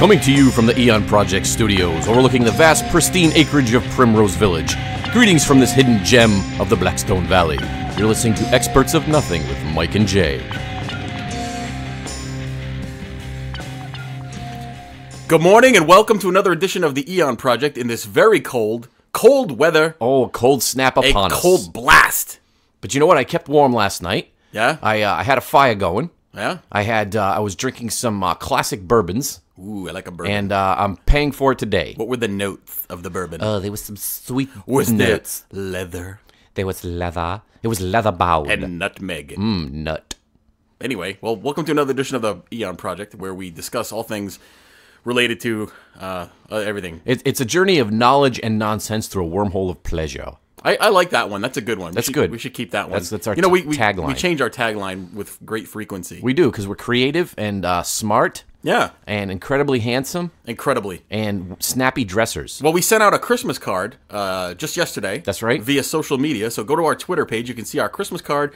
Coming to you from the Eon Project studios, overlooking the vast, pristine acreage of Primrose Village. Greetings from this hidden gem of the Blackstone Valley. You're listening to Experts of Nothing with Mike and Jay. Good morning and welcome to another edition of the Eon Project in this very cold weather. Oh, a cold snap upon us. A cold blast. But you know what? I kept warm last night. Yeah? I had a fire going. Yeah? I was drinking some classic bourbons. Ooh, I like a bourbon. And I'm paying for it today. What were the notes of the bourbon? There was some sweet was notes. there leather? There was leather. It was leather bound. And nutmeg. Nut. Anyway, well, welcome to another edition of the Eon Project where we discuss all things related to everything. It's a journey of knowledge and nonsense through a wormhole of pleasure. I like that one. That's a good one. That's good. We should keep that one. That's our tagline. We change our tagline with great frequency. We do, because we're creative and smart. Yeah. And incredibly handsome. Incredibly. And snappy dressers. Well, we sent out a Christmas card just yesterday. That's right. Via social media. So go to our Twitter page. You can see our Christmas card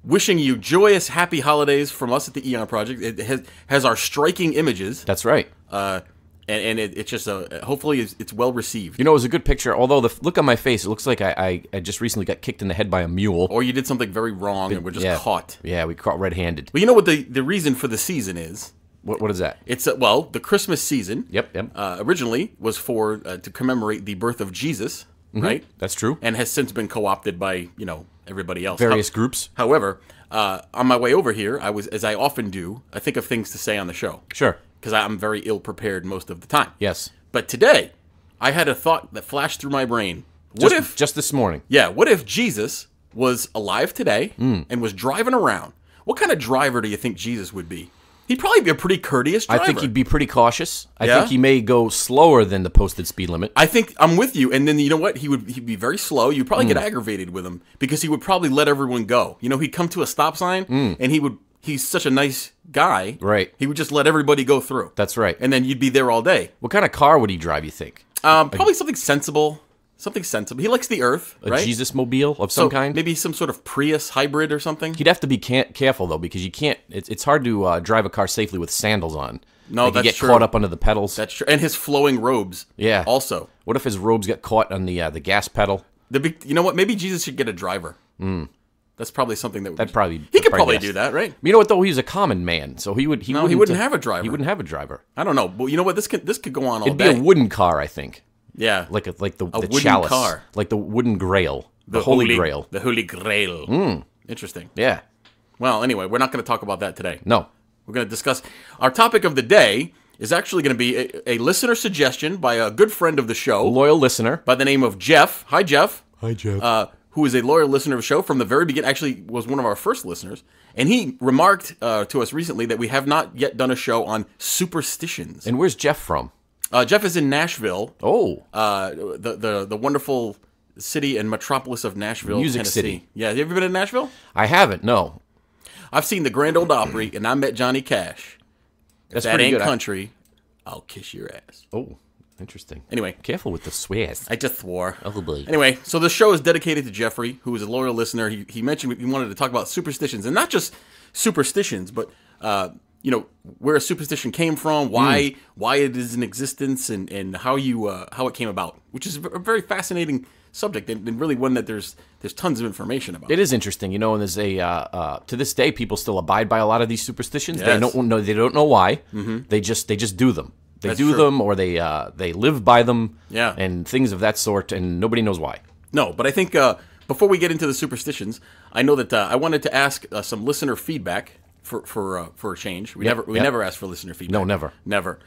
wishing you joyous, happy holidays from us at the Eon Project. It has our striking images. That's right. And it's just hopefully it's well received. You know, it was a good picture. Although the look on my face, it looks like I just recently got kicked in the head by a mule. Or you did something very wrong and were just caught. Yeah, we caught red-handed. Well, you know what the reason for the season is? What is that? It's the Christmas season. Yep. Originally was for to commemorate the birth of Jesus, right? That's true. And has since been co-opted by everybody else, various groups. However, on my way over here, as I often do, I think of things to say on the show. Sure. Because I'm very ill prepared most of the time. Yes. But today, I had a thought that flashed through my brain. Just this morning? Yeah. What if Jesus was alive today and was driving around? What kind of driver do you think Jesus would be? He'd probably be a pretty courteous driver. I think he'd be pretty cautious. I think he may go slower than the posted speed limit. I think I'm with you. And then you know what? He'd be very slow. You'd probably get aggravated with him because he would probably let everyone go. He'd come to a stop sign and he's such a nice guy. Right. He would just let everybody go through. That's right. And then you'd be there all day. What kind of car would he drive, you think? Probably something sensible. Something sensible. He likes the earth, right? A Jesus mobile of some kind? Maybe some sort of Prius hybrid or something? He'd have to be careful, though, because you can't... It's hard to drive a car safely with sandals on. No, that's you get true. caught up under the pedals. That's true. And his flowing robes. Yeah. Also. What if his robes get caught on the gas pedal? You know what? Maybe Jesus should get a driver. That's probably something that would he could probably do that, right? You know what, though? He's a common man, so he wouldn't have a driver. He wouldn't have a driver. I don't know. But you know what? This could go on all day. It'd be a wooden car, I think. Yeah. Like the wooden chalice. Car. Like the wooden grail. The Holy Grail. The Holy Grail. Interesting. Yeah. Well, anyway, we're not going to talk about that today. No. We're going to discuss... Our topic of the day is actually going to be a listener suggestion by a good friend of the show. A loyal listener. By the name of Jeff. Hi, Jeff. Hi, Jeff. Who is a loyal listener of the show from the very beginning. Actually, was one of our first listeners. And he remarked to us recently that we have not yet done a show on superstitions. And where's Jeff from? Jeff is in Nashville. Oh. The wonderful city and metropolis of Nashville, Music Tennessee. City. Yeah, have you ever been to Nashville? I haven't, no. I've seen the Grand Ole Opry, and I met Johnny Cash. If that ain't country, I'll kiss your ass. Oh, interesting. Anyway. Careful with the swears. I just swore. Oh, boy. Anyway, so the show is dedicated to Jeffrey, who is a loyal listener. He mentioned he wanted to talk about superstitions, and not just superstitions, but... where a superstition came from, why it is in existence, and how it came about, which is a very fascinating subject, and really one that there's tons of information about. It is interesting, and there's to this day people still abide by a lot of these superstitions. Yes. They don't know why. They just do them. That's true. Them, or they live by them. Yeah. And things of that sort, and nobody knows why. No, but I think before we get into the superstitions, I know that I wanted to ask some listener feedback. For a change, we never ask for listener feedback. No, never.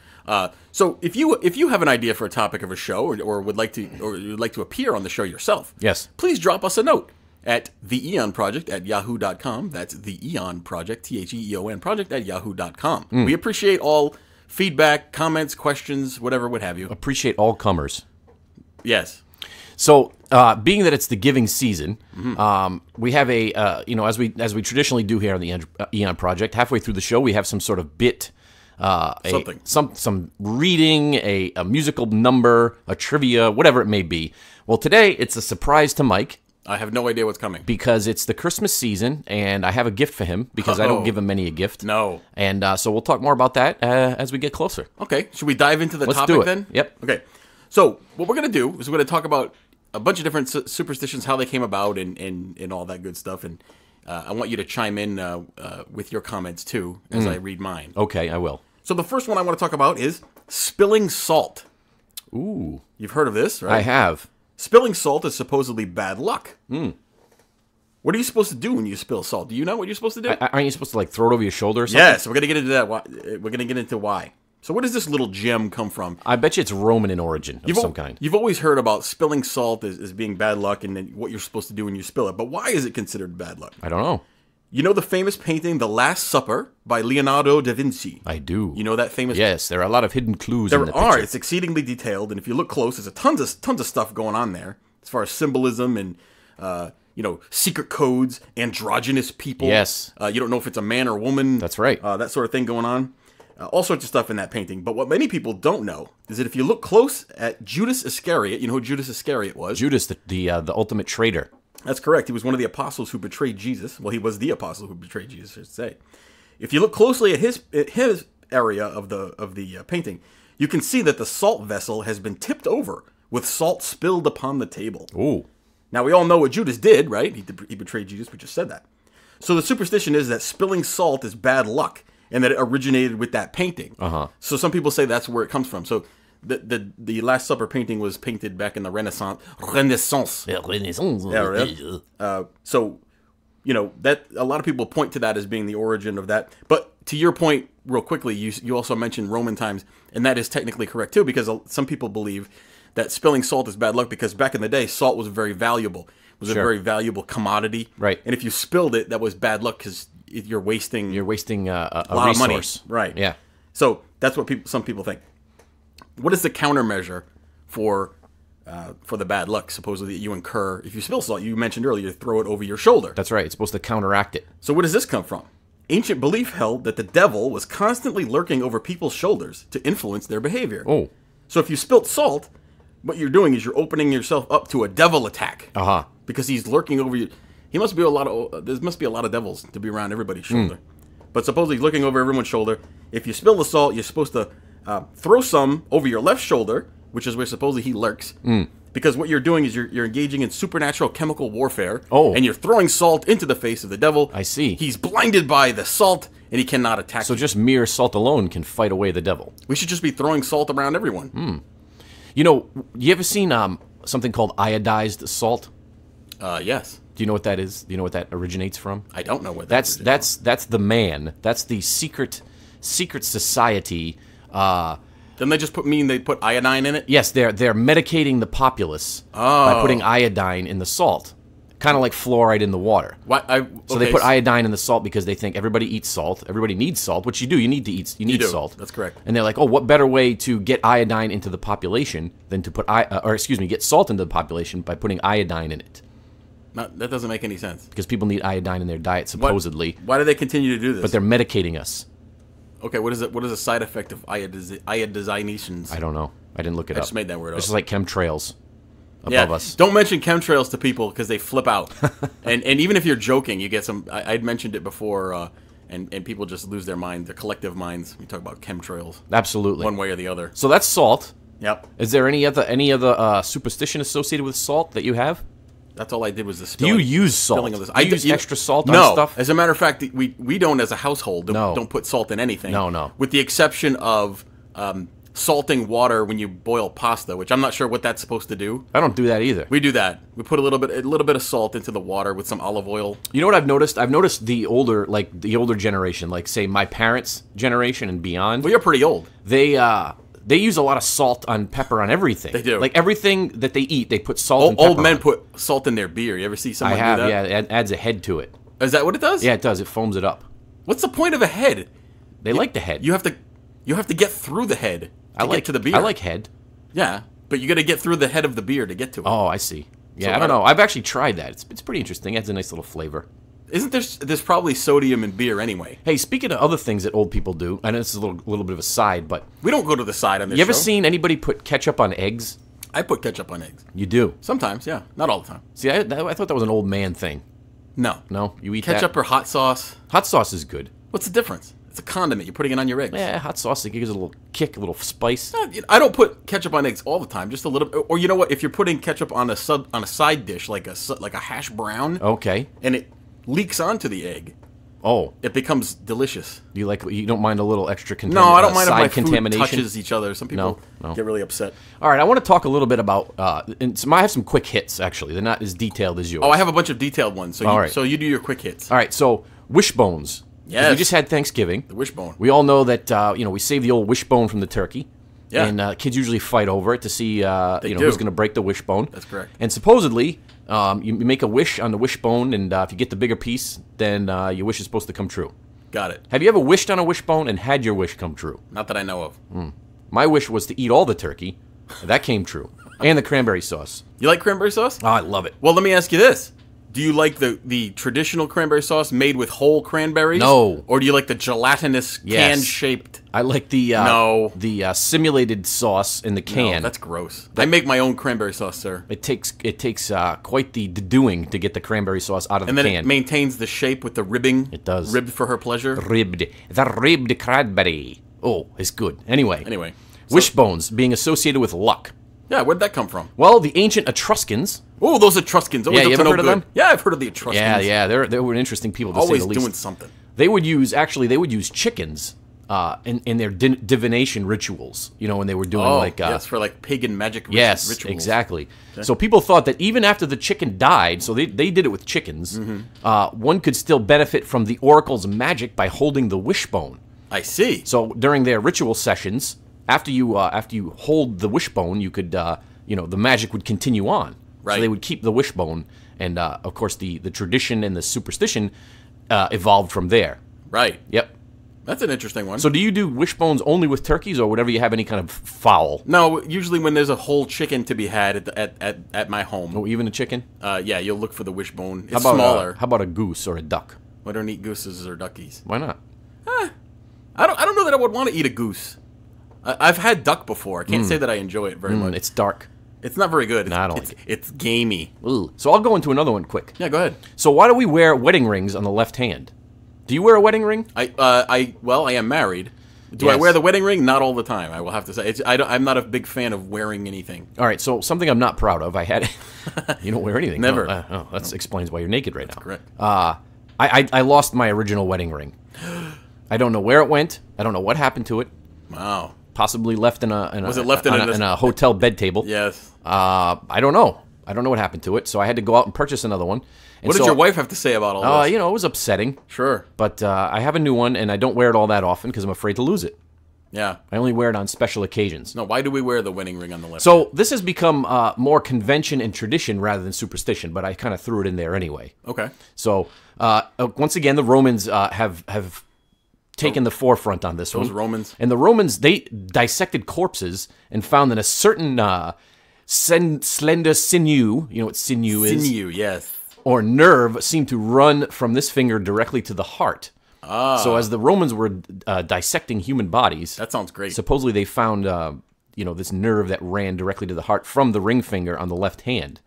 So if you have an idea for a topic of a show, or would like to appear on the show yourself, yes, please drop us a note at TheEoNProject@yahoo.com. That's TheEoNProject, TheEon Project @yahoo.com. We appreciate all feedback, comments, questions, whatever, what have you. Appreciate all comers. Yes. So, being that it's the giving season, we have as we traditionally do here on the Eon Project, halfway through the show, we have some sort of bit, some reading, a musical number, a trivia, whatever it may be. Well, today it's a surprise to Mike. I have no idea what's coming. Because it's the Christmas season, and I have a gift for him, because I don't give him many a gift. No. And so we'll talk more about that as we get closer. Okay. Should we dive into the Let's topic do it. then? Yep. Okay. So what we're going to do is we're going to talk about a bunch of different superstitions, how they came about, and all that good stuff. And I want you to chime in with your comments, too, as I read mine. Okay, I will. So the first one I want to talk about is spilling salt. Ooh. You've heard of this, right? I have. Spilling salt is supposedly bad luck. What are you supposed to do when you spill salt? Do you know what you're supposed to do? Aren't you supposed to, like, throw it over your shoulder or something? Yes, we're going to get into that. We're going to get into why. So where does this little gem come from? I bet you it's Roman in origin of some kind. You've always heard about spilling salt as being bad luck and then what you're supposed to do when you spill it. But why is it considered bad luck? I don't know. You know the famous painting, The Last Supper, by Leonardo da Vinci? I do. You know that famous... Yes, there are a lot of hidden clues in the picture. There are. It's exceedingly detailed, and if you look close, there's tons of stuff going on there as far as symbolism and, secret codes, androgynous people. Yes. You don't know if it's a man or woman. That's right. That sort of thing going on. All sorts of stuff in that painting. But what many people don't know is that if you look close at Judas Iscariot, you know who Judas Iscariot was? Judas, the ultimate traitor. That's correct. He was one of the apostles who betrayed Jesus. Well, he was the apostle who betrayed Jesus, I should say. If you look closely at his area of the painting, you can see that the salt vessel has been tipped over with salt spilled upon the table. Ooh. Now, we all know what Judas did, right? He betrayed Jesus. We just said that. So the superstition is that spilling salt is bad luck and that it originated with that painting. So some people say that's where it comes from. So the Last Supper painting was painted back in the Renaissance. So, that a lot of people point to that as being the origin of that. But to your point, real quickly, you also mentioned Roman times, and that is technically correct too, because some people believe that spilling salt is bad luck because back in the day, salt was very valuable. It was a very valuable commodity. Right. And if you spilled it, that was bad luck because you're wasting a lot of money. Right. Yeah. So that's what some people think. What is the countermeasure for the bad luck, supposedly, that you incur if you spill salt? You mentioned earlier, you throw it over your shoulder. That's right. It's supposed to counteract it. So where does this come from? Ancient belief held that the devil was constantly lurking over people's shoulders to influence their behavior. Oh. So if you spilt salt, what you're doing is you're opening yourself up to a devil attack. Because he's lurking over you. There must be a lot of devils to be around everybody's shoulder. But supposedly he's looking over everyone's shoulder. If you spill the salt, you're supposed to throw some over your left shoulder, which is where supposedly he lurks. Because what you're doing is you're engaging in supernatural chemical warfare. Oh. And you're throwing salt into the face of the devil. I see. He's blinded by the salt, and he cannot attack you. So just mere salt alone can fight away the devil. We should just be throwing salt around everyone. You ever seen something called iodized salt? Yes. Do you know what that is? Do you know what that originates from? I don't know what that's the man. That's the secret society. Then they just put iodine in it? Yes, they're medicating the populace by putting iodine in the salt, kind of like fluoride in the water. So they put iodine in the salt because they think everybody eats salt, everybody needs salt, which you do. You need to eat. You need salt. That's correct. And they're like, oh, what better way to get iodine into the population than to get salt into the population by putting iodine in it? That doesn't make any sense. Because people need iodine in their diet, supposedly. Why do they continue to do this? But they're medicating us. Okay, what is it? What is a side effect of iodization? I don't know. I didn't look it up. I just made that word up. It's just like chemtrails above us. Don't mention chemtrails to people because they flip out. and even if you're joking, you get some. I'd mentioned it before, and people just lose their mind, their collective minds. We talk about chemtrails. Absolutely. One way or the other. So that's salt. Yep. Is there any other superstition associated with salt that you have? That's all I did was the spilling. Do you use salt? Of this. Do you use extra salt on stuff? No. As a matter of fact, we don't, as a household, don't put salt in anything. No. With the exception of salting water when you boil pasta, which I'm not sure what that's supposed to do. I don't do that either. We do that. We put a little bit of salt into the water with some olive oil. You know what I've noticed? I've noticed the older generation, like say my parents' generation and beyond. Well, you're pretty old. They use a lot of salt on pepper on everything. They do. Like everything that they eat, they put salt and pepper Old men on. put salt in their beer. You ever see someone do that? I have, yeah. It adds a head to it. Is that what it does? Yeah, it does. It foams it up. What's the point of a head? They like the head. You have to get through the head to get to the beer. I like head. Yeah, but you got to get through the head of the beer to get to it. Oh, I see. Yeah, I don't know. I've actually tried that. It's pretty interesting. It adds a nice little flavor. Isn't there's probably sodium in beer anyway? Hey, speaking of other things that old people do, I know this is a little bit of a side, but we don't go to the side on this show. You ever seen anybody put ketchup on eggs? I put ketchup on eggs. You do? Sometimes, yeah. Not all the time. See, I thought that was an old man thing. No. No? You eat ketchup that? or hot sauce? Hot sauce is good. What's the difference? It's a condiment. You're putting it on your eggs. Yeah, hot sauce, it gives it a little kick, a little spice. I don't put ketchup on eggs all the time. Just a little. Or you know what? If you're putting ketchup on a side dish, like a hash brown, Okay. and it leaks onto the egg, Oh. it becomes delicious. You don't mind a little extra No, I don't mind if my contamination? food touches each other. Some people get really upset. All right, I want to talk a little bit about, and I have some quick hits, actually. They're not as detailed as yours. Oh, I have a bunch of detailed ones. So you do your quick hits. All right, so wishbones. Yes. We just had Thanksgiving. The wishbone. We all know that, we save the old wishbone from the turkey. Yeah. And kids usually fight over it to see, who's going to break the wishbone. That's correct. And supposedly, you make a wish on the wishbone, and if you get the bigger piece, then your wish is supposed to come true. Got it. Have you ever wished on a wishbone and had your wish come true? Not that I know of. My wish was to eat all the turkey. That came true. And the cranberry sauce. You like cranberry sauce? Oh, I love it. Well, let me ask you this. Do you like the traditional cranberry sauce made with whole cranberries? No. Or do you like the gelatinous can-shaped? I like the simulated sauce in the can. No, that's gross. I make my own cranberry sauce, sir. It takes quite the doing to get the cranberry sauce out of and the then can. It maintains the shape with the ribbing. It does. Ribbed for her pleasure. The ribbed cranberry. Oh, it's good. Anyway. So, wishbones being associated with luck. Yeah, where'd that come from? Well, the ancient Etruscans. Oh, those Etruscans. Yeah, you ever heard of them? Yeah, I've heard of the Etruscans. Yeah, they were interesting people to Always say the least. doing something. They would use chickens in their divination rituals. When they were doing yes, for like pagan magic rituals. Yes, exactly. Okay. So people thought that even after the chicken died, so they did it with chickens, one could still benefit from the oracle's magic by holding the wishbone. I see. So during their ritual sessions, after you hold the wishbone, you could the magic would continue on. Right. So they would keep the wishbone, and of course the tradition and the superstition evolved from there. Right. Yep. That's an interesting one. So do you do wishbones only with turkeys, or whenever you have any kind of fowl? No, usually when there's a whole chicken to be had at my home. Oh, even a chicken? Yeah, you'll look for the wishbone. It's smaller. How about a goose or a duck? I don't eat gooses or duckies. Why not? I don't know that I would want to eat a goose. I've had duck before. I can't say that I enjoy it very much. It's dark. It's not very good. No, I don't like it. It's gamey. Ooh. So I'll go into another one quick. Yeah, go ahead. So why do we wear wedding rings on the left hand? Do you wear a wedding ring? I am married. Do I wear the wedding ring? Not all the time, I will have to say. I'm not a big fan of wearing anything. All right, so something I'm not proud of. I had You don't wear anything. Never. That explains why you're naked right now. Correct. I lost my original wedding ring. I don't know where it went. I don't know what happened to it. Wow. Possibly left in Was it left in a hotel bed table? Yes. I don't know. I don't know what happened to it, so I had to go out and purchase another one. And what did your wife have to say about all this? It was upsetting. Sure. But I have a new one, and I don't wear it all that often because I'm afraid to lose it. Yeah. I only wear it on special occasions. No, why do we wear the wedding ring on the left? So this has become more convention and tradition rather than superstition, but I kind of threw it in there anyway. Okay. So once again, the Romans have taken the forefront on this one. Those Romans. And the Romans, they dissected corpses and found that a certain slender sinew, you know what sinew is? Sinew, yes. Or nerve seemed to run from this finger directly to the heart. So as the Romans were dissecting human bodies, that sounds great. Supposedly they found this nerve that ran directly to the heart from the ring finger on the left hand.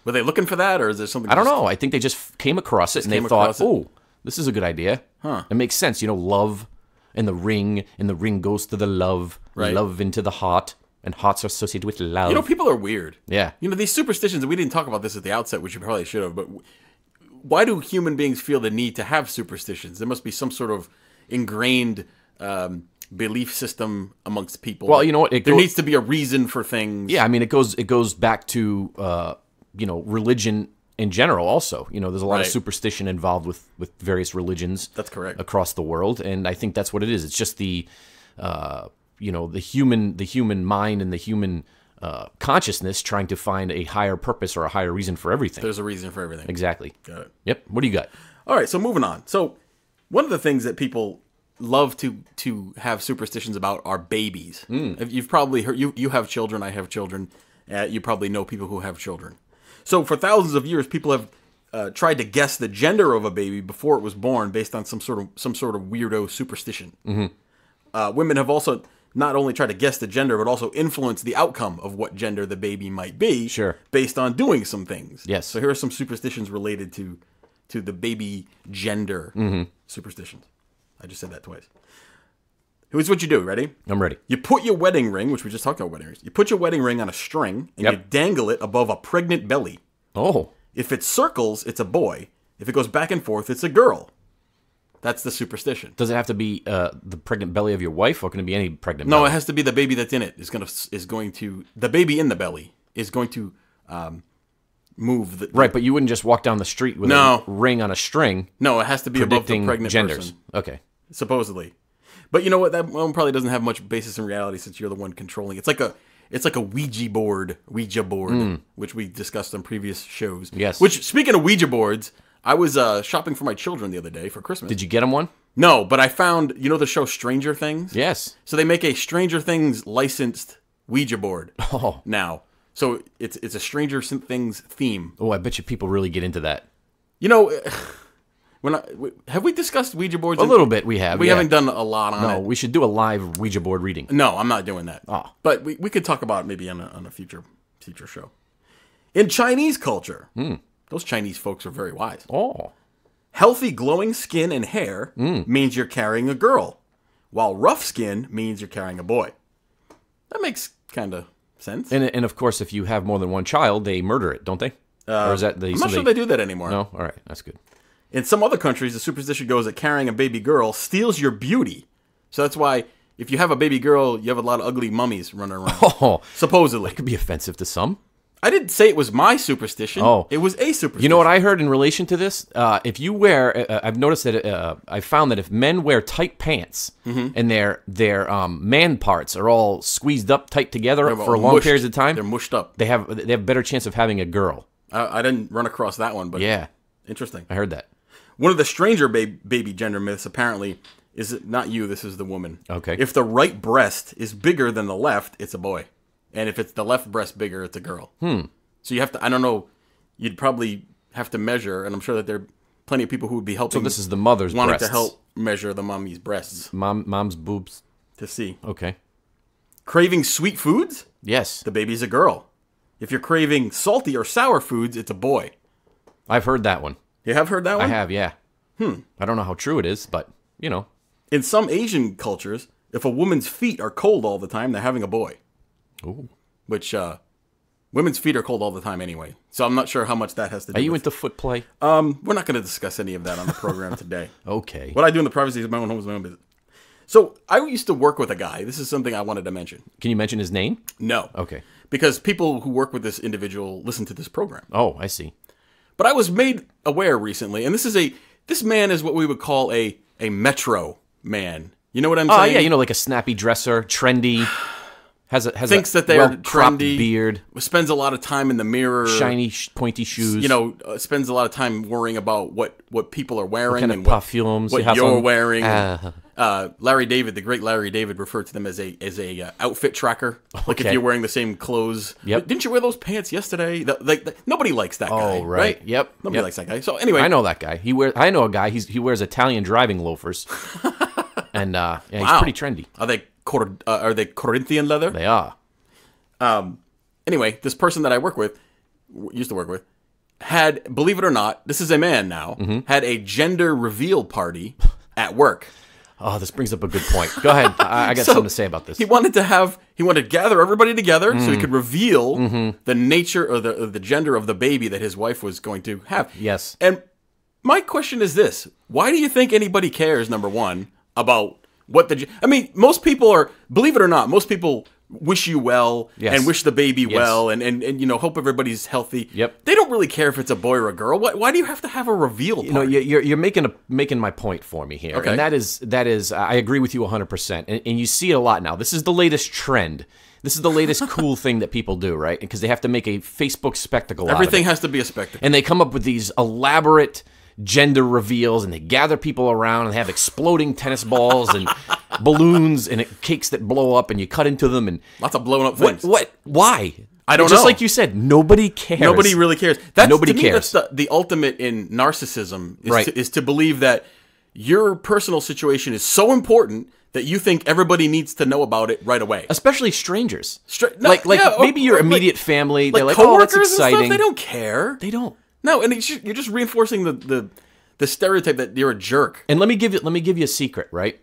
Were they looking for that, or is there something? I don't know. I think they just came across it and they thought, "Oh, this is a good idea." Huh? It makes sense, love and the ring goes to the love, right. Love into the heart, and hearts are associated with love. People are weird. Yeah. These superstitions. We didn't talk about this at the outset, which you probably should have, but. Why do human beings feel the need to have superstitions? There must be some sort of ingrained belief system amongst people. Well, you know what? There needs to be a reason for things. Yeah, I mean, it goes back to religion in general. Also, there's a lot of superstition involved with various religions. That's correct. Across the world, and I think that's what it is. It's just the human mind and the human consciousness trying to find a higher purpose or a higher reason for everything. There's a reason for everything. Exactly. Got it. Yep. What do you got? All right, so moving on. So one of the things that people love to have superstitions about are babies. You've probably heard, you have children, I have children. You probably know people who have children. So for thousands of years, people have tried to guess the gender of a baby before it was born based on some sort of weirdo superstition. Mm-hmm. Women have also not only try to guess the gender, but also influence the outcome of what gender the baby might be. Sure. Based on doing some things. Yes. So here are some superstitions related to the baby gender superstitions. I just said that twice. Here's what you do. Ready? I'm ready. You put your wedding ring, which we just talked about wedding rings. You put your wedding ring on a string and you dangle it above a pregnant belly. Oh. If it circles, it's a boy. If it goes back and forth, it's a girl. That's the superstition. Does it have to be the pregnant belly of your wife, or can it be any pregnant belly? No, it has to be the baby that's in it. The baby in the belly is going to move. Right, but you wouldn't just walk down the street with a ring on a string. No, it has to be above the pregnant genders. person. Okay. Supposedly. But you know what? That one probably doesn't have much basis in reality since you're the one controlling it. It's like a Ouija board, which we discussed on previous shows. Yes. Which, speaking of Ouija boards, I was shopping for my children the other day for Christmas. Did you get them one? No, but I found, you know the show Stranger Things? Yes. So they make a Stranger Things licensed Ouija board now. So it's a Stranger Things theme. Oh, I bet you people really get into that. You know, have we discussed Ouija boards? A little bit, we have. We haven't done a lot on it. No, we should do a live Ouija board reading. No, I'm not doing that. Oh. But we could talk about it maybe on a future show. In Chinese culture, those Chinese folks are very wise. Oh. Healthy, glowing skin and hair means you're carrying a girl, while rough skin means you're carrying a boy. That makes kind of sense. And of course, if you have more than one child, they murder it, don't they? Or is that I'm not sure they do that anymore. No? All right, that's good. In some other countries, the superstition goes that carrying a baby girl steals your beauty. So that's why if you have a baby girl, you have a lot of ugly mummies running around. Oh, supposedly. That could be offensive to some. I didn't say it was my superstition. Oh. It was a superstition. You know what I heard in relation to this? If you wear, I've noticed that I found that if men wear tight pants and their man parts are all squeezed up tight together for long periods of time, they're mushed up. They have a better chance of having a girl. I didn't run across that one, but yeah, interesting. I heard that. One of the stranger baby gender myths apparently is not you. This is the woman. Okay. If the right breast is bigger than the left, it's a boy. And if it's the left breast bigger, it's a girl. So you have to, I don't know, you'd probably have to measure, and I'm sure that there are plenty of people who would be helping. So this is the mother's wanting breasts. to help measure the mommy's breasts. Mom's boobs. To see. Okay. Craving sweet foods? Yes. The baby's a girl. If you're craving salty or sour foods, it's a boy. I've heard that one. You have heard that one? I have, yeah. I don't know how true it is, but, you know. In some Asian cultures, if a woman's feet are cold all the time, they're having a boy. Ooh. Which, women's feet are cold all the time anyway. So I'm not sure how much that has to do Are you with. into foot play? We're not going to discuss any of that on the program today. Okay. What I do in the privacy of my own home is my own business. So I used to work with a guy. This is something I wanted to mention. Can you mention his name? No. Okay. Because people who work with this individual listen to this program. Oh, I see. But I was made aware recently, and this man is what we would call a metro man. You know what I'm saying? Yeah, you know, like a snappy dresser, trendy, thinks that they're trendy, beard, spends a lot of time in the mirror, shiny, pointy shoes. You know, spends a lot of time worrying about what people are wearing what kind and of perfumes what you're wearing. Larry David, the great Larry David, referred to them as a outfit tracker. Like if you're wearing the same clothes. Yep. Didn't you wear those pants yesterday? Nobody likes that guy. Oh, right. Yep. Nobody likes that guy. So anyway, I know that guy. I know a guy. He wears Italian driving loafers, and he's pretty trendy. Are they Corinthian leather? They are. Anyway, this person that I used to work with, had, believe it or not, this is a man now, had a gender reveal party at work. Oh, this brings up a good point. Go ahead. I got something to say about this. He wanted to gather everybody together so he could reveal the nature or the gender of the baby that his wife was going to have. Yes. And my question is this: why do you think anybody cares? Number one, about what most people are. Believe it or not, most people wish you well and wish the baby well and you know, hope everybody's healthy. Yep. They don't really care if it's a boy or a girl. Why do you have to have a reveal party? You know, you're making my point for me here. Okay. And that is I agree with you 100%. And you see it a lot now. This is the latest trend. This is the latest cool thing that people do, right? Because they have to make a Facebook spectacle out of it. Everything has to be a spectacle. And they come up with these elaborate gender reveals, and they gather people around and have exploding tennis balls and balloons and cakes that blow up, and you cut into them and lots of blown up things. Why? I don't know. Just like you said, nobody cares. Nobody really cares. Nobody cares. That's the ultimate in narcissism is to believe that your personal situation is so important that you think everybody needs to know about it right away. Especially strangers. Like maybe your immediate family. They're like, coworkers oh, that's exciting. And stuff, they don't care. They don't. No, and you're just reinforcing the stereotype that you're a jerk. And let me give you a secret, right?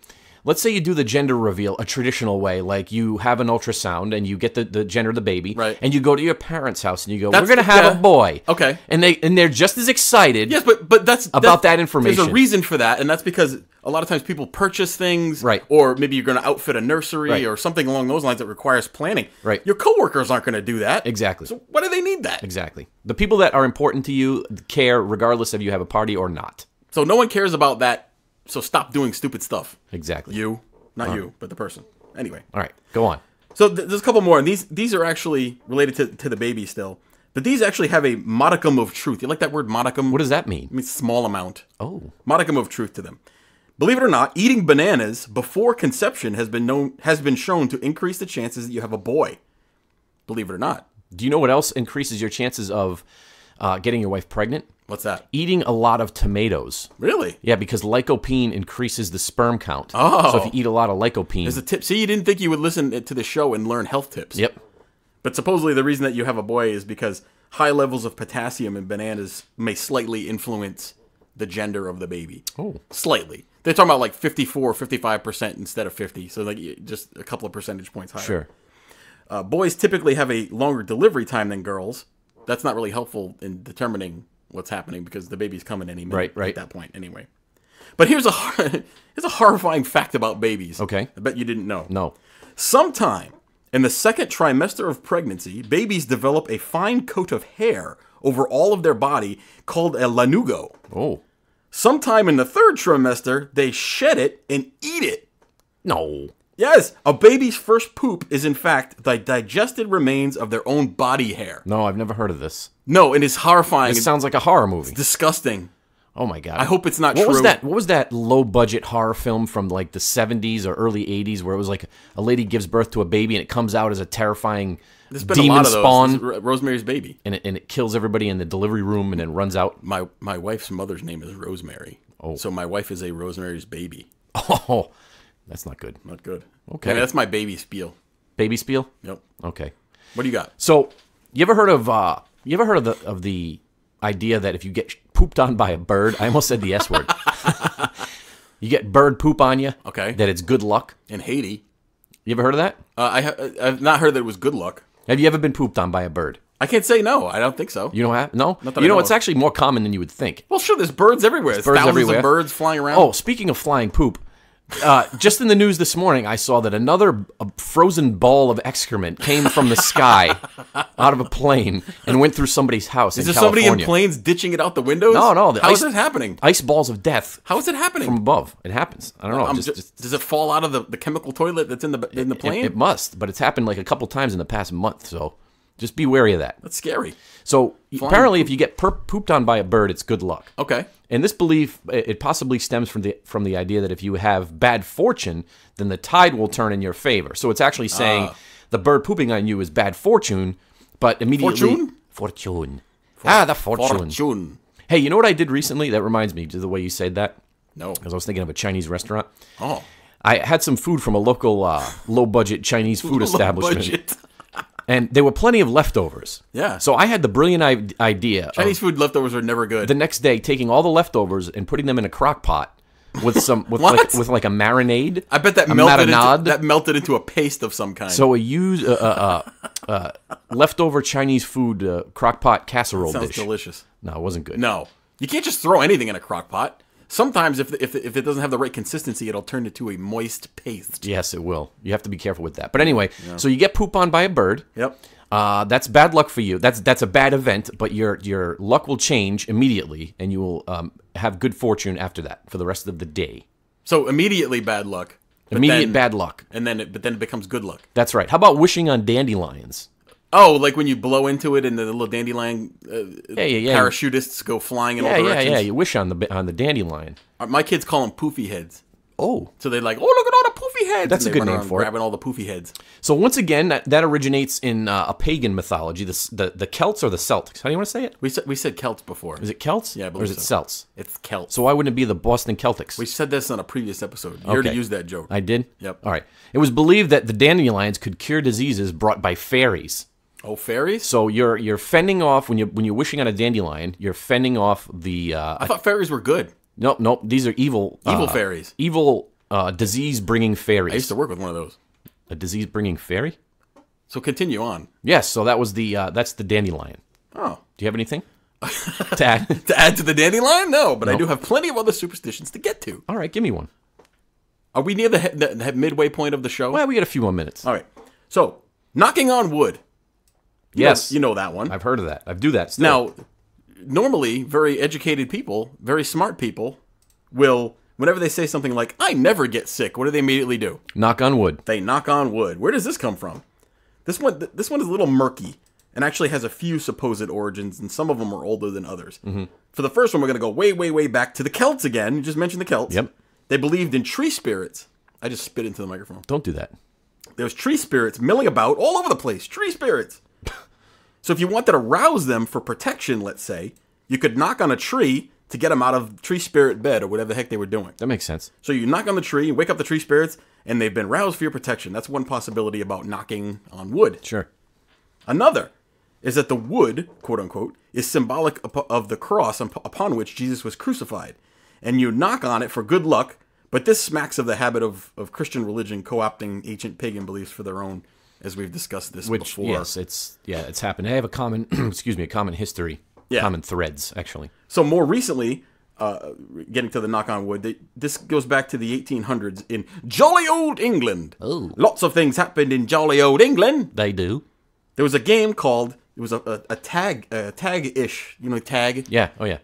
Let's say you do the gender reveal a traditional way, like you have an ultrasound and you get the gender of the baby, right? And you go to your parents' house and you go, "We're going to have a boy." Okay. And they're just as excited. Yes, but that's that information. There's a reason for that, and that's because a lot of times people purchase things, right? Or maybe you're going to outfit a nursery, right, or something along those lines that requires planning. Right. Your coworkers aren't going to do that. Exactly. So why do they need that? Exactly. The people that are important to you care regardless if you have a party or not. So no one cares about that. So stop doing stupid stuff. Exactly. Not you, but the person. Anyway. All right, go on. So there's a couple more, and these are actually related to the baby still. But these actually have a modicum of truth. You like that word, modicum? What does that mean? It means small amount. Oh. Modicum of truth to them. Believe it or not, eating bananas before conception has been shown to increase the chances that you have a boy. Believe it or not. Do you know what else increases your chances of getting your wife pregnant? What's that? Eating a lot of tomatoes. Really? Yeah, because lycopene increases the sperm count. Oh. So if you eat a lot of lycopene. There's a tip. See, you didn't think you would listen to the show and learn health tips. Yep. But supposedly the reason that you have a boy is because high levels of potassium in bananas may slightly influence the gender of the baby. Oh. Slightly. They're talking about like 54, 55% instead of 50. So like just a couple of percentage points higher. Sure. Boys typically have a longer delivery time than girls. That's not really helpful in determining what's happening because the baby's coming any minute right. at that point anyway. But here's a horrifying fact about babies. Okay. I bet you didn't know. No. Sometime in the second trimester of pregnancy, babies develop a fine coat of hair over all of their body called a lanugo. Oh. Sometime in the third trimester, they shed it and eat it. No. Yes, a baby's first poop is in fact the digested remains of their own body hair. No, I've never heard of this. No, it is horrifying. It sounds like a horror movie. It's disgusting. Oh my god. I hope it's not true. What was that low budget horror film from like the 70s or early 80s where it was like a lady gives birth to a baby and it comes out as a terrifying demon spawn? Rosemary's Baby. And it kills everybody in the delivery room and then runs out. My wife's mother's name is Rosemary. Oh. So my wife is a Rosemary's Baby. Oh. That's not good. Not good. Okay. And that's my baby spiel. Baby spiel? Yep. Okay. What do you got? So, you ever heard of the idea that if you get pooped on by a bird, I almost said the S word. You get bird poop on you. Okay. That it's good luck. In Haiti. You ever heard of that? I've not heard that it was good luck. Have you ever been pooped on by a bird? I can't say no. I don't think so. You don't have? No? You know, it's actually more common than you would think. Well, sure, there's birds everywhere. There's thousands of birds flying around. Oh, speaking of flying poop, just in the news this morning, I saw that another frozen ball of excrement came from the sky out of a plane and went through somebody's house in California. Is there somebody in planes ditching it out the windows? No. How is it happening? Ice balls of death. How is it happening? From above. It happens. I don't know. Does it fall out of the chemical toilet that's in the plane? It must, but it's happened like a couple times in the past month, so just be wary of that. That's scary. So apparently if you get pooped on by a bird, it's good luck. Okay. And this belief, it possibly stems from the idea that if you have bad fortune, then the tide will turn in your favor. So it's actually saying the bird pooping on you is bad fortune, but immediately... Fortune. The fortune. Fortune. Hey, you know what I did recently? That reminds me of the way you said that. No. Because I was thinking of a Chinese restaurant. Oh. I had some food from a local low-budget Chinese food establishment. Budget. And there were plenty of leftovers. Yeah. So I had the brilliant idea. Chinese food leftovers are never good. The next day, taking all the leftovers and putting them in a crock pot with some with like a marinade. I bet that melted into a paste of some kind. So I used leftover Chinese food crock pot casserole Sounds dish. Delicious. No, it wasn't good. No, you can't just throw anything in a crock pot. Sometimes if it doesn't have the right consistency, it'll turn into a moist paste. Yes, it will. You have to be careful with that. But anyway, So you get poop on by a bird. Yep. That's bad luck for you. That's a bad event, but your luck will change immediately, and you will have good fortune after that for the rest of the day. So immediately bad luck. Bad luck. And then it becomes good luck. That's right. How about wishing on dandelions? Oh, like when you blow into it and the little dandelion parachutists go flying in all directions? Yeah. You wish on the dandelion. My kids call them poofy heads. Oh. So they're like, oh, look at all the poofy heads. That's a good name for it. Grabbing all the poofy heads. So once again, that originates in a pagan mythology. The Celts or the Celtics? How do you want to say it? We said Celts before. Is it Celts? Yeah, I or believe is it so. Celts? It's Celts. So why wouldn't it be the Boston Celtics? We said this on a previous episode. You already used that joke. I did? Yep. All right. It was believed that the dandelions could cure diseases brought by fairies. Oh, fairies? So you're fending off when you're wishing on a dandelion. You're fending off the. I thought fairies were good. Nope. These are evil. Evil fairies. Evil disease-bringing fairies. I used to work with one of those. A disease-bringing fairy? So continue on. Yes. So that was that's the dandelion. Oh. Do you have anything to add? To add to the dandelion? No, but I do have plenty of other superstitions to get to. All right, give me one. Are we near the midway point of the show? Well, we got a few more minutes. All right. So, knocking on wood. Yes. You know that one. I've heard of that. I do that still. Now, normally, very educated people, very smart people, will, whenever they say something like, I never get sick, what do they immediately do? Knock on wood. They knock on wood. Where does this come from? This one is a little murky and actually has a few supposed origins, and some of them are older than others. Mm-hmm. For the first one, we're going to go way, way, way back to the Celts again. You just mentioned the Celts. Yep. They believed in tree spirits. I just spit into the microphone. Don't do that. There's tree spirits milling about all over the place. Tree spirits. So if you wanted to rouse them for protection, let's say, you could knock on a tree to get them out of tree spirit bed or whatever the heck they were doing. That makes sense. So you knock on the tree, wake up the tree spirits, and they've been roused for your protection. That's one possibility about knocking on wood. Sure. Another is that the wood, quote unquote, is symbolic of the cross upon which Jesus was crucified. And you knock on it for good luck, but this smacks of the habit of Christian religion co-opting ancient pagan beliefs for their own, as we've discussed this before. Yes, it's happened. I have a common, a common history, common threads, actually. So more recently, getting to the knock on wood, this goes back to the 1800s in jolly old England. Oh. Lots of things happened in jolly old England. They do. There was a game called, it was a tag-ish, tag? Yeah, oh yeah.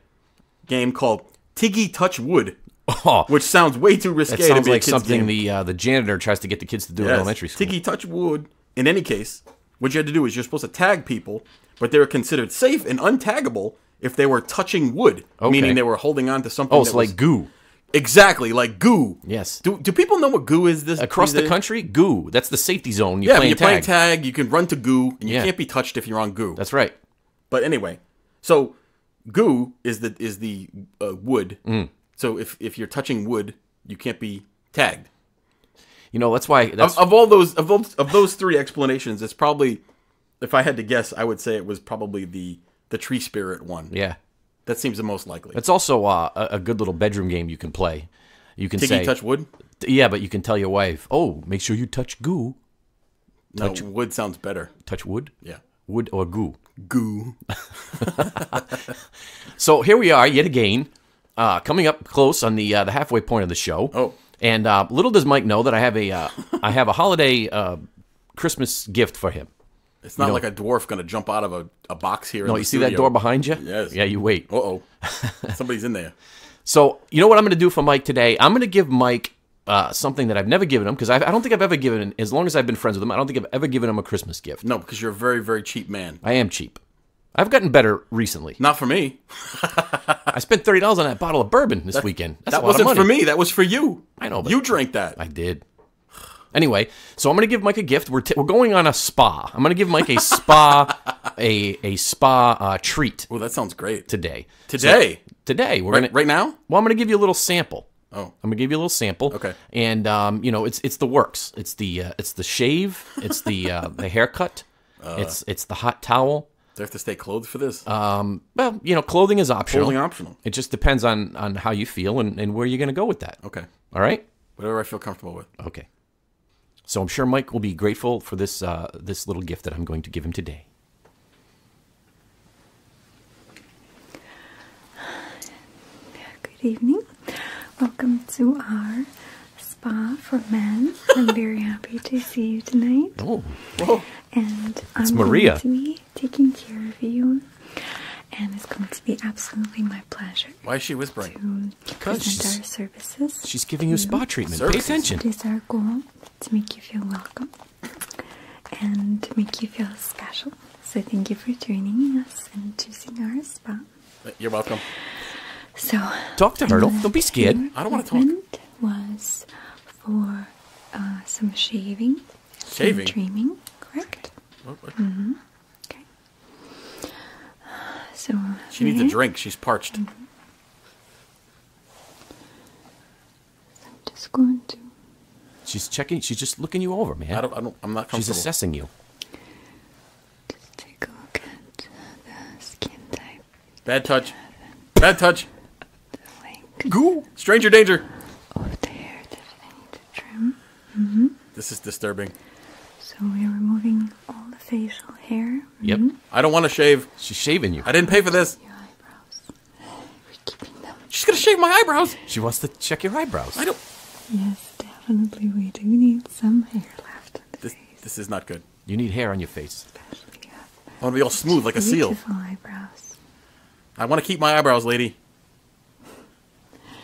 Game called Tiggy Touch Wood. Oh, which sounds way too risque that sounds to be like a kid's something game. the janitor tries to get the kids to do in elementary school. Tiggy Touch Wood. In any case, what you had to do is you're supposed to tag people, but they were considered safe and untaggable if they were touching wood, meaning they were holding on to something. Oh, it's like goo. Exactly, like goo. Yes. Do people know what goo is? Across the country, goo. That's the safety zone. When you're playing tag, you can run to goo, and you can't be touched if you're on goo. That's right. But anyway, so goo is the wood. Mm. So if you're touching wood, you can't be tagged. That's why. Of all those three explanations, it's probably, if I had to guess, I would say it was probably the tree spirit one. Yeah. That seems the most likely. It's also a good little bedroom game you can play. You can say touch wood? Yeah, but you can tell your wife, oh, make sure you touch goo. No, wood sounds better. Touch wood? Yeah. Wood or goo? Goo. So here we are yet again, coming up close on the halfway point of the show. Oh. And little does Mike know that I have a holiday Christmas gift for him. It's not like a dwarf going to jump out of a box here. No, you see that door behind you? Yes. Yeah, you wait. Uh-oh. Somebody's in there. So, you know what I'm going to do for Mike today? I'm going to give Mike something that I've never given him, because I don't think I've ever given him, as long as I've been friends with him, I don't think I've ever given him a Christmas gift. No, because you're a very, very cheap man. I am cheap. I've gotten better recently. Not for me. I spent $30 on that bottle of bourbon this weekend. That's that a lot of money. wasn't for me. That was for you. I know. But you drank that. I did. Anyway, so I'm going to give Mike a gift. We're going on a spa. I'm going to give Mike a spa a spa treat. Oh, that sounds great. Today. Today. We're right now? Well, I'm going to give you a little sample. Oh. I'm going to give you a little sample. Okay. And it's the works. It's the shave, it's the haircut, it's the hot towel. Do I have to stay clothed for this? Well, clothing is optional. Clothing optional. It just depends on how you feel and where you're going to go with that. Okay. All right? Whatever I feel comfortable with. Okay. So I'm sure Mike will be grateful for this little gift that I'm going to give him today. Good evening. Welcome to our spa for men. I'm very happy to see you tonight. Oh. Whoa. And it's I'm Maria. going to be taking care of you. And it's going to be absolutely my pleasure. Why is she whispering? To present our services. She's giving you spa treatment. Services. Pay attention. It is our goal to make you feel welcome and to make you feel special. So thank you for joining us and choosing our spa. You're welcome. So talk to her. Don't be scared. I don't want to talk. was for some shaving. Shaving? Trimming, correct? What? Mm-hmm. Okay. So she needs a drink. She's parched. I'm just going to. She's checking. She's just looking you over, man. I'm not comfortable. She's assessing you. Just take a look at the skin type. Bad touch. Bad touch. The length Goo. Stranger danger. of the hair that I need to trim. Mm-hmm. This is disturbing. So we're removing all the facial hair. Yep. I don't want to shave. She's shaving you. I didn't pay for this. Your eyebrows. We're keeping them. She's gonna shave my eyebrows. She wants to check your eyebrows. I don't. Yes, definitely. We do need some hair left on the face. This is not good. You need hair on your face. Especially you have I want to be all smooth like a seal. beautiful eyebrows. I want to keep my eyebrows, lady.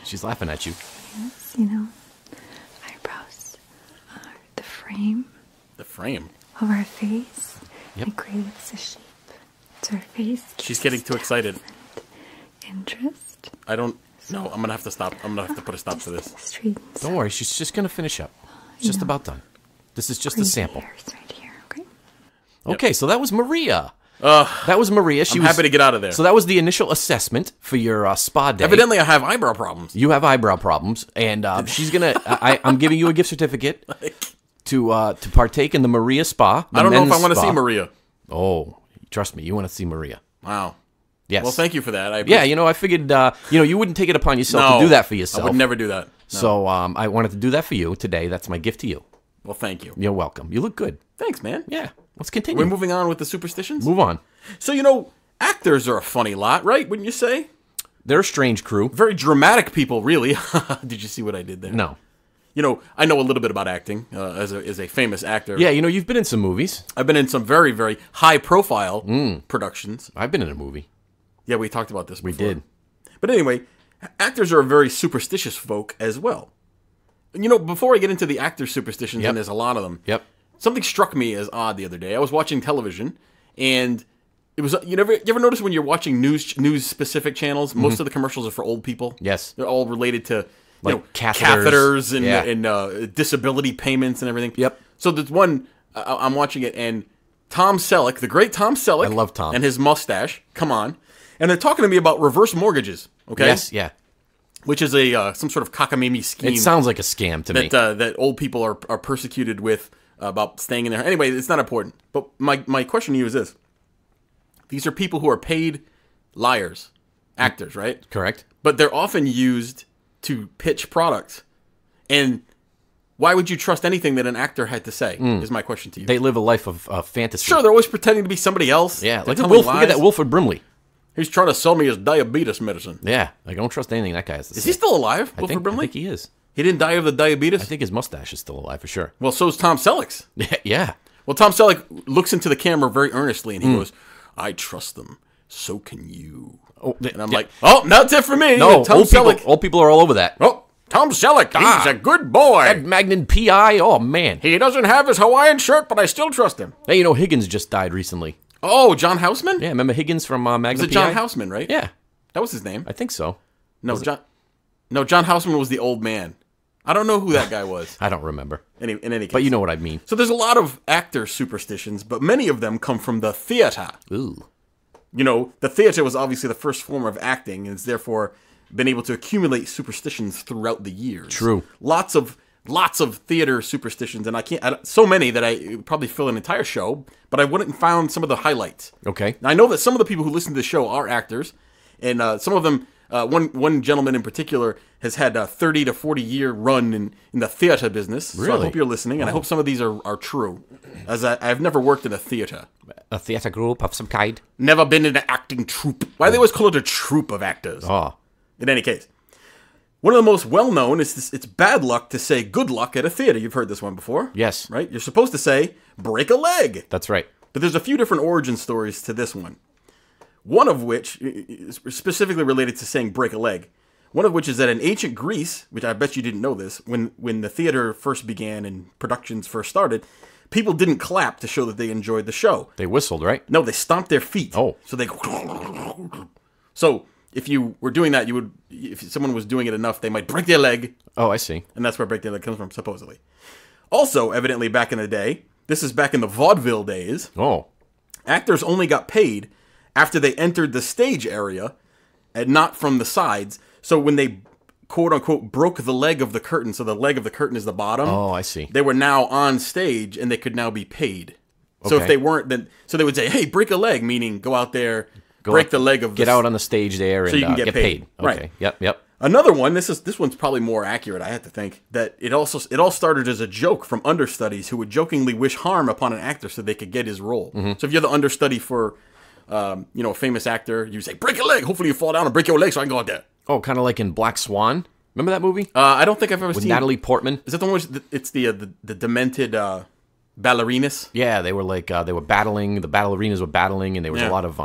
She's laughing at you. Yes, you know, eyebrows are the frame The frame. of our face. Yep. It creates a shape. It's our face. She's getting too excited. Interest. I don't. No, I'm gonna have to stop. I'm gonna have to put a stop to this. Streets. Don't worry. She's just gonna finish up. It's just Yeah. about done. This is just a Crazy sample. hairs right here. Okay. Okay, so that was Maria. That was Maria. I'm happy to get out of there. So that was the initial assessment for your spa day. Evidently, I have eyebrow problems. You have eyebrow problems, and she's gonna. I'm giving you a gift certificate to partake in the Maria Spa. I don't know if I want want to see Maria. Oh, trust me, you want to see Maria. Wow. Yes. Well, thank you for that. Yeah, I figured you wouldn't take it upon yourself No, to do that for yourself. I would never do that. No. So I wanted to do that for you today. That's my gift to you. Well, thank you. You're welcome. You look good. Thanks, man. Yeah. Let's continue. We're moving on with the superstitions. Move on. So, actors are a funny lot, right? Wouldn't you say? They're a strange crew. Very dramatic people, really. Did you see what I did there? No. I know a little bit about acting as a famous actor. Yeah, you've been in some movies. I've been in some very, very high-profile productions. I've been in a movie. Yeah, we talked about this before. We did. But anyway, actors are a very superstitious folk as well. Before I get into the actor superstitions, Yep. and there's a lot of them, Yep. something struck me as odd the other day. I was watching television, and it was you ever notice when you're watching news-specific channels, most of the commercials are for old people? Yes. They're all related to catheters. and disability payments and everything. Yep. So there's one, I'm watching it, and Tom Selleck, the great Tom Selleck. I love Tom. And his mustache, come on. And they're talking to me about reverse mortgages, okay? Yes, yeah. Which is some sort of cockamamie scheme. It sounds like a scam to me. That old people are persecuted with about staying in there. Anyway, it's not important. But my question to you is this. These are people who are paid liars, actors, right? Correct. But they're often used to pitch products. And why would you trust anything that an actor had to say, is my question to you. They live a life of fantasy. Sure, they're always pretending to be somebody else. Yeah, They're like telling look at lies. that Wilford Brimley. He's trying to sell me his diabetes medicine. Yeah, I don't trust anything that guy has to say. Is he still alive, I Wilford think, Brimley? I think he is. He didn't die of the diabetes? I think his mustache is still alive for sure. Well, so is Tom Selleck's. Yeah. Well, Tom Selleck looks into the camera very earnestly, and he goes, I trust them. So can you. Oh, And I'm like, oh, that's it for me. no, Tom old people are all over that. Oh, Tom Selleck, he's a good boy. Ed Magnin PI, oh man. He doesn't have his Hawaiian shirt, but I still trust him. Hey, Higgins just died recently. Oh, John Houseman? Yeah, remember Higgins from Magnum Was it PI? John Houseman, right? Yeah, That was his name. I think so. John Houseman was the old man. I don't know who that guy was. I don't remember. In any case. But you know what I mean. So there's a lot of actor superstitions, but many of them come from the theater. Ooh. The theater was obviously the first form of acting, and it's therefore been able to accumulate superstitions throughout the years. True. Lots of theater superstitions, and so many that I would probably fill an entire show, but I wouldn't found some of the highlights. Okay. Now, I know that some of the people who listen to the show are actors, and some of them, one gentleman in particular has had a 30 to 40 year run in the theater business. So I Really? hope you're listening, and I hope some of these are true, as I've never worked in a theater. A theater group of some kind. Never been in an acting troupe. Why do they always call it a troupe of actors? Oh. In any case, one of the most well-known is this, it's bad luck to say good luck at a theater. You've heard this one before. Yes. Right? You're supposed to say break a leg. That's right. But there's a few different origin stories to this one. One of which is specifically related to saying break a leg. One of which is that in ancient Greece, which I bet you didn't know this, when the theater first began and productions first started, people didn't clap to show that they enjoyed the show. They whistled, right? No, they stomped their feet. Oh. So they... So if you were doing that, if someone was doing it enough, they might break their leg. Oh, I see. And that's where break their leg comes from, supposedly. Also, evidently back in the day, this is back in the vaudeville days. Oh. Actors only got paid after they entered the stage area and not from the sides. So when they, quote unquote, broke the leg of the curtain, so the leg of the curtain is the bottom. Oh, I see. They were now on stage and they could now be paid. So if they weren't, then so they would say, "Hey, break a leg," meaning go out there, break the leg of. Get out on the stage there and so you can get paid. Okay. Right. Yep. Another one. This one's probably more accurate. I have to think that it all started as a joke from understudies who would jokingly wish harm upon an actor so they could get his role. So if you're the understudy for, a famous actor, you say, "Break a leg. Hopefully you fall down and break your leg so I can go out there." Oh, kind of like in Black Swan. Remember that movie? I don't think I've ever with seen Natalie Portman. Is that the one? It's the demented ballerinas. Yeah, they were like they were battling. The ballerinas were battling, and there was a lot of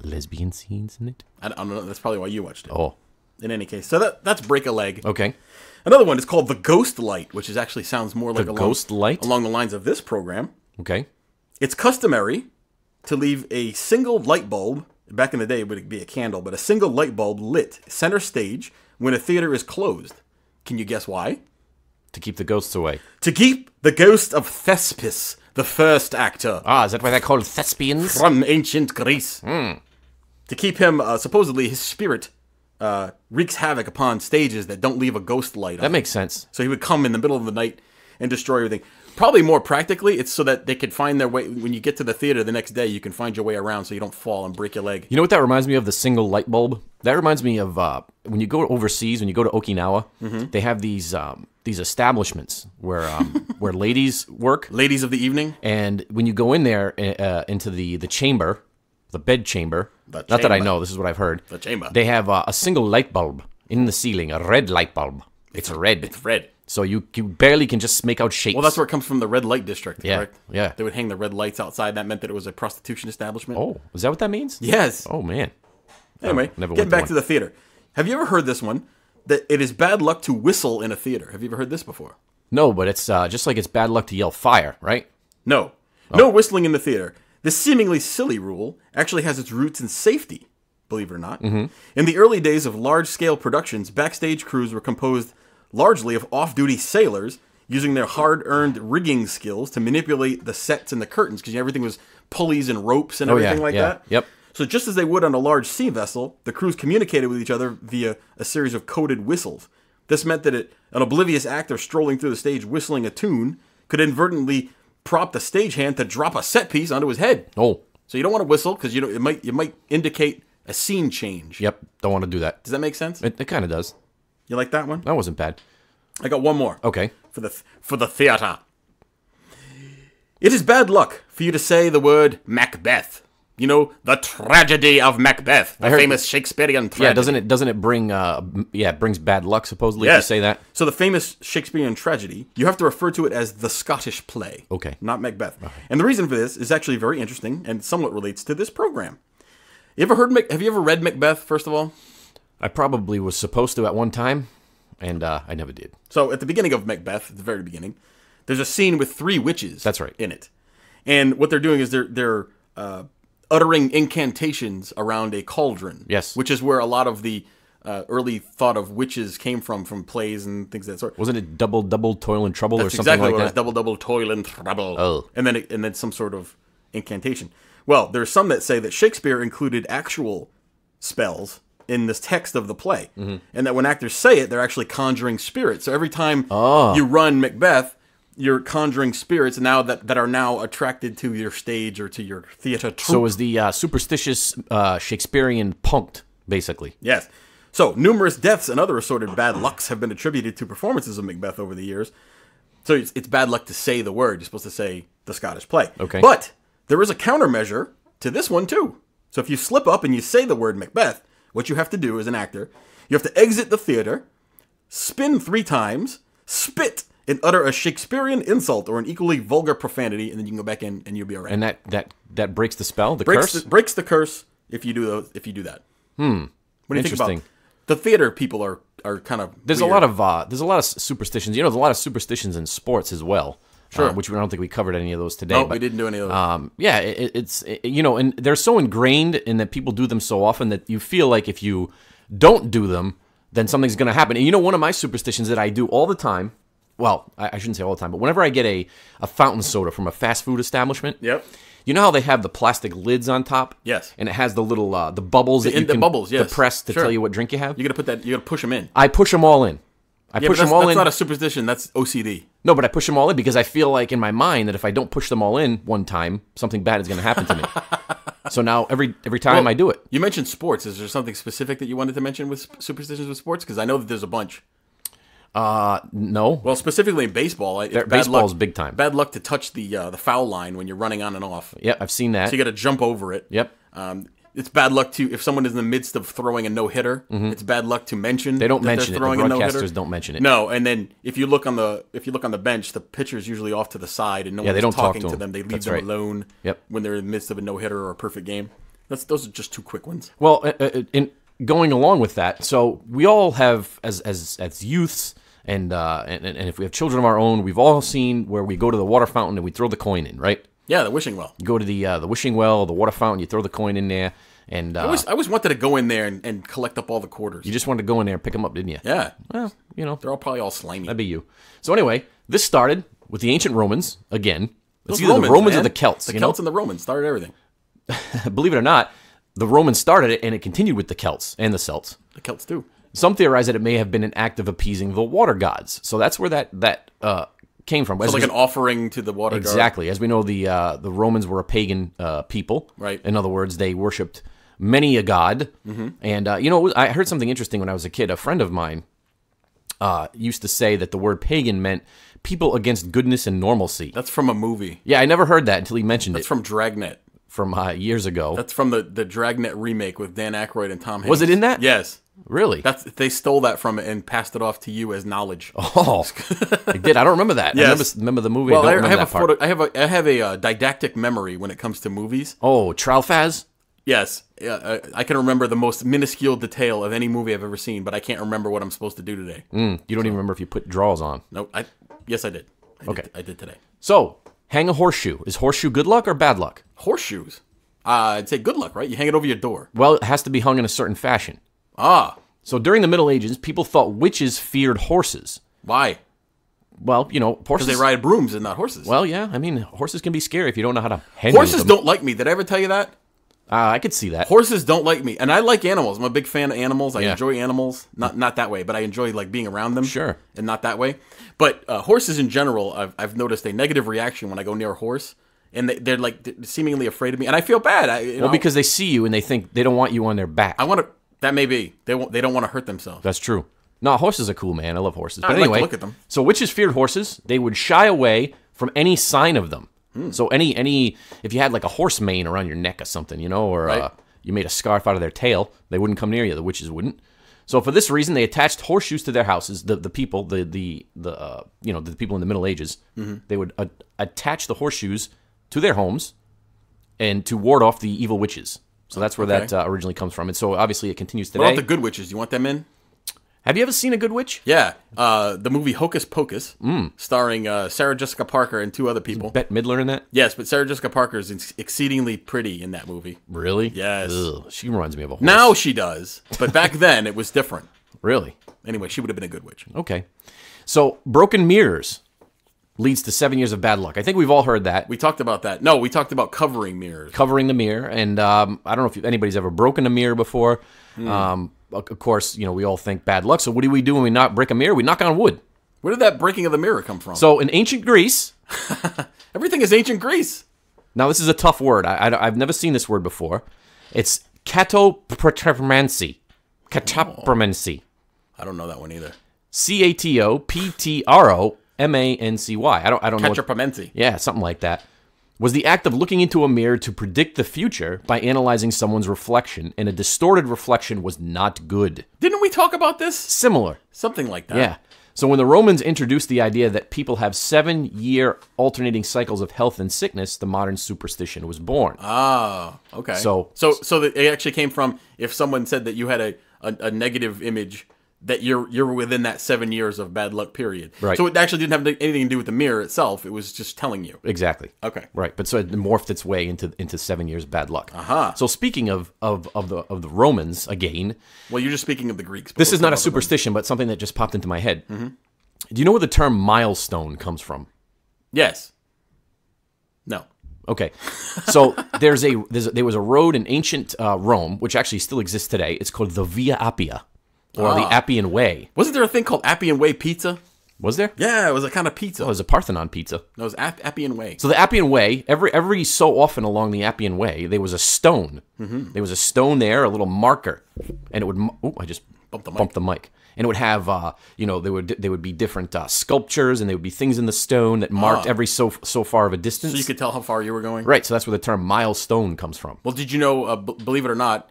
lesbian scenes in it. I don't know. That's probably why you watched it. Oh. In any case, so that's break a leg. Okay. Another one is called the ghost light, which is actually sounds more like ghost light along the lines of this program. Okay. It's customary to leave a single light bulb. Back in the day, it would be a candle, but a single light bulb lit center stage when a theater is closed. Can you guess why? To keep the ghosts away. To keep the ghost of Thespis, the first actor. Ah, is that why they're called thespians? From ancient Greece. To keep him, supposedly, his spirit wreaks havoc upon stages that don't leave a ghost light on. That makes sense. So he would come in the middle of the night and destroy everything. Probably more practically, it's so that they could find their way. When you get to the theater the next day, you can find your way around so you don't fall and break your leg. You know what that reminds me of? The single light bulb? That reminds me of when you go overseas, when you go to Okinawa, they have these establishments where where ladies work. Ladies of the evening. And when you go in there into the chamber, the bed chamber, not that I know, this is what I've heard. The chamber. They have a single light bulb in the ceiling, a red light bulb. It's red. It's red. So you barely can just make out shapes. Well, that's where it comes from, the red light district, correct? Yeah. They would hang the red lights outside. That meant that it was a prostitution establishment. Oh, is that what that means? Yes. Oh, man. Anyway, getting back to the theater. Have you ever heard this one? That it is bad luck to whistle in a theater. Have you ever heard this before? No, but it's just like it's bad luck to yell fire, right? No. No whistling in the theater. This seemingly silly rule actually has its roots in safety, believe it or not. In the early days of large-scale productions, backstage crews were composed largely of off-duty sailors using their hard-earned rigging skills to manipulate the sets and the curtains, because everything was pulleys and ropes and everything like that. Yep. So just as they would on a large sea vessel, the crews communicated with each other via a series of coded whistles. This meant that an oblivious actor strolling through the stage whistling a tune could inadvertently prompt the stagehand to drop a set piece onto his head. Oh. So you don't want to whistle because it might indicate a scene change. Yep. Don't want to do that. Does that make sense? It kind of does. You like that one? That wasn't bad. I got one more. Okay. For the theater. It is bad luck for you to say the word Macbeth. You know, the tragedy of Macbeth, the famous Shakespearean tragedy. Yeah, doesn't it bring it brings bad luck supposedly if you say that? So the famous Shakespearean tragedy, you have to refer to it as the Scottish play. Okay. Not Macbeth. Okay. And the reason for this is actually very interesting and somewhat relates to this program. Have you ever read Macbeth, first of all? I probably was supposed to at one time, and I never did. So at the beginning of Macbeth, at the very beginning, there's a scene with 3 witches. That's right. In it. And what they're doing is they're uttering incantations around a cauldron. Yes. Which is where a lot of the early thought of witches came from plays and things of that sort. Wasn't it double toil and trouble or something exactly like what that? It was, double toil and trouble. Oh. And then some sort of incantation. Well, there's some that say that Shakespeare included actual spells in this text of the play. And that when actors say it, they're actually conjuring spirits. So every time you run Macbeth, you're conjuring spirits now that are now attracted to your stage or to your theater troupe. So is the superstitious Shakespearean punked, basically? Yes. So numerous deaths and other assorted bad lucks have been attributed to performances of Macbeth over the years. So it's bad luck to say the word. You're supposed to say the Scottish play. Okay. But there is a countermeasure to this one too. So if you slip up and you say the word Macbeth, what you have to do as an actor, you have to exit the theater, spin 3 times, spit, and utter a Shakespearean insult or an equally vulgar profanity, and then you can go back in and you'll be all right. And that breaks the spell, the curse? Breaks the curse if you do that. What do you think about the theater people are kind of There's weird. a lot of superstitions. You know, there's a lot of superstitions in sports as well. Sure. Which I don't think we covered any of those today. No, but, we didn't do any of those. Yeah, it's you know, and they're so ingrained in that people do them so often that you feel like if you don't do them, then something's going to happen. And you know, one of my superstitions that I do all the time, well, I shouldn't say all the time, but whenever I get a fountain soda from a fast food establishment, Yep. you know how they have the plastic lids on top? Yes. And it has the little the bubbles that you can press to tell you what drink you have? You got to push them in. I push them all in. I push them all in. That's not a superstition. That's OCD. No, but I push them all in because I feel like in my mind that if I don't push them all in one time, something bad is going to happen to me. So now every time I do it. You mentioned sports. Is there something specific that you wanted to mention with superstitions with sports? Because I know that there's a bunch. No. Well, specifically in baseball, baseball's big time. Bad luck to touch the foul line when you're running on and off. Yep, I've seen that. So you got to jump over it. Yep. It's bad luck to if someone is in the midst of throwing a no hitter. It's bad luck to mention. They don't that mention they're it. The throwing a no-hitter. broadcasters don't mention it. No, and then if you look on the bench, the pitcher's usually off to the side, and no one's talking to them. They leave them alone. Yep. When they're in the midst of a no hitter or a perfect game. Those are just two quick ones. Well, in going along with that, so we all have as youths. And if we have children of our own, we've all seen where we go to the water fountain and we throw the coin in, right? Yeah, the wishing well. You go to the wishing well, the water fountain, you throw the coin in there, and I always wanted to go in there and collect up all the quarters. You just wanted to go in there and pick them up, didn't you? Yeah. Well, you know, they're probably all slimy. That'd be you. So anyway, this started with the ancient Romans again. Those either Romans, the Romans man. or the Celts. The Celts and the Romans started everything. Believe it or not, the Romans started it, and it continued with the Celts and the Celts. The Celts too. Some theorize that it may have been an act of appeasing the water gods. So that's where that came from. So like an offering to the water god. Exactly. As we know, the Romans were a pagan people. Right. In other words, they worshipped many a god. Mm-hmm. And, you know, I heard something interesting when I was a kid. A friend of mine used to say that the word pagan meant people against goodness and normalcy. That's from a movie. Yeah, I never heard that until he mentioned That's it. from Dragnet. From years ago. That's from the Dragnet remake with Dan Aykroyd and Tom Hanks. Was it in that? Yes. Really? They stole that from it and passed it off to you as knowledge. Oh, they did. I don't remember that. Yes. I remember the movie. Well, I don't remember that part. I have a didactic memory when it comes to movies. Oh, Tralfaz? Yes. I can remember the most minuscule detail of any movie I've ever seen, but I can't remember what I'm supposed to do today. You don't even remember if you put drawers on. No, yes, I did. I did today. So, hang a horseshoe. Is horseshoe good luck or bad luck? Horseshoes? I'd say good luck, right? You hang it over your door. Well, it has to be hung in a certain fashion. Ah. So during the Middle Ages, people thought witches feared horses. Why? Well, you know, horses. Because they ride brooms and not horses. Well, yeah. I mean, horses can be scary if you don't know how to handle them. Horses don't like me. Did I ever tell you that? I could see that. Horses don't like me. And I like animals. I'm a big fan of animals. I Yeah. enjoy animals. Not that way, but I enjoy like being around them. Sure. And not that way. But horses in general, I've noticed a negative reaction when I go near a horse. And they're like seemingly afraid of me, and I feel bad. Well, because they see you and they think they don't want you on their back. I want to. That may be. They don't want to hurt themselves. That's true. No, horses are cool, man. I love horses. But I'd anyway, like to look at them. So witches feared horses. They would shy away from any sign of them. So any if you had like a horse mane around your neck or something, you know, or Right. you made a scarf out of their tail, they wouldn't come near you. The witches wouldn't. So for this reason, they attached horseshoes to their houses. The people, the people in the Middle Ages, they would attach the horseshoes to their homes and to ward off the evil witches. So that's where that originally comes from. And so obviously it continues today. What about the good witches? You want them in? Have you ever seen a good witch? Yeah. The movie Hocus Pocus, starring Sarah Jessica Parker and two other people. Bette Midler in that? Yes, but Sarah Jessica Parker is exceedingly pretty in that movie. Really? Yes. Ugh, she reminds me of a horse. Now she does, but back then it was different. Really? Anyway, she would have been a good witch. Okay. So broken mirrors leads to 7 years of bad luck. I think we've all heard that. We talked about that. No, we talked about covering mirrors. Covering the mirror. And I don't know if anybody's ever broken a mirror before. Of course, you know, we all think bad luck. So what do we do when we not break a mirror? We knock on wood. Where did that breaking of the mirror come from? So in ancient Greece... Everything is ancient Greece. Now, this is a tough word. I've never seen this word before. It's catopromancy. Catopromancy. I don't know that one either. Catopromancy. I don't know. Catopromancy. Yeah, something like that. Was the act of looking into a mirror to predict the future by analyzing someone's reflection, and a distorted reflection was not good. Didn't we talk about this? Similar. Something like that. Yeah. So when the Romans introduced the idea that people have 7-year alternating cycles of health and sickness, the modern superstition was born. Ah, okay. So it actually came from if someone said that you had a negative image, that you're within that 7 years of bad luck period. Right. So it actually didn't have anything to do with the mirror itself. It was just telling you. Exactly. Okay. Right. But so it morphed its way into 7 years of bad luck. Uh-huh. So speaking of the Romans again. Well, you're just speaking of the Greeks. This is not a superstition, but something that just popped into my head. Mm-hmm. Do you know where the term milestone comes from? Yes. No. Okay, so there was a road in ancient Rome, which actually still exists today. It's called the Via Appia, or the Appian Way. Wasn't there a thing called Appian Way pizza? Was there? Yeah, it was a kind of pizza. Oh, it was a Parthenon pizza. No, it was Appian Way. So the Appian Way, every so often along the Appian Way, there was a stone. Mm-hmm. There was a stone there, a little marker, and it would. Oh, I just bumped the mic. And it would have, there would be different sculptures, and there would be things in the stone that marked every so far of a distance. So you could tell how far you were going? Right, so that's where the term milestone comes from. Well, did you know, believe it or not,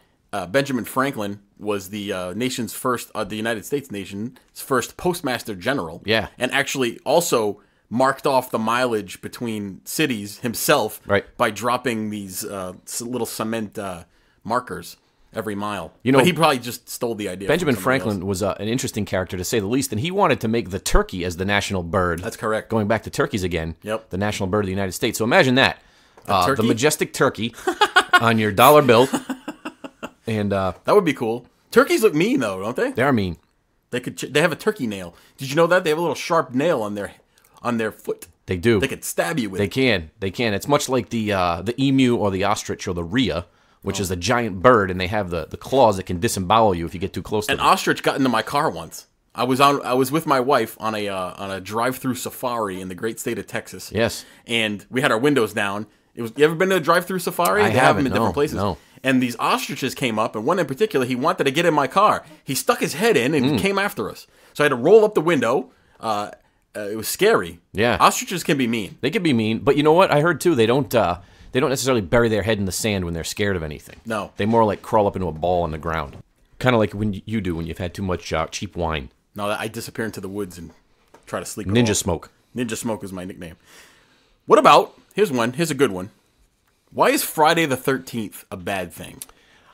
Benjamin Franklin was the nation's first, the United States nation's first postmaster general. Yeah. And actually also marked off the mileage between cities himself by dropping these little cement markers every mile. But he probably just stole the idea. Benjamin Franklin was an interesting character, to say the least, and he wanted to make the turkey as the national bird. That's correct. Going back to turkeys again. Yep. The national bird of the United States. So imagine that. The majestic turkey on your dollar bill. And that would be cool. Turkeys look mean, though, don't they? They are mean. They have a turkey nail. Did you know that? They have a little sharp nail on their foot. They do. They could stab you with it. They can. It's much like the emu or the ostrich or the rhea, which is a giant bird, and they have the claws that can disembowel you if you get too close to them. An ostrich got into my car once. I was with my wife on a drive-through safari in the great state of Texas. Yes. And we had our windows down. You ever been to a drive-through safari? They have them in different places. No. And these ostriches came up, and one in particular, he wanted to get in my car. He stuck his head in and came after us. So I had to roll up the window. It was scary. Yeah. Ostriches can be mean. They can be mean, but you know what? I heard too, they don't necessarily bury their head in the sand when they're scared of anything. No. They more like crawl up into a ball on the ground. Kind of like when you do when you've had too much cheap wine. No, I disappear into the woods and try to sleep. Ninja smoke. Ninja smoke is my nickname. What about, here's a good one. Why is Friday the 13th a bad thing?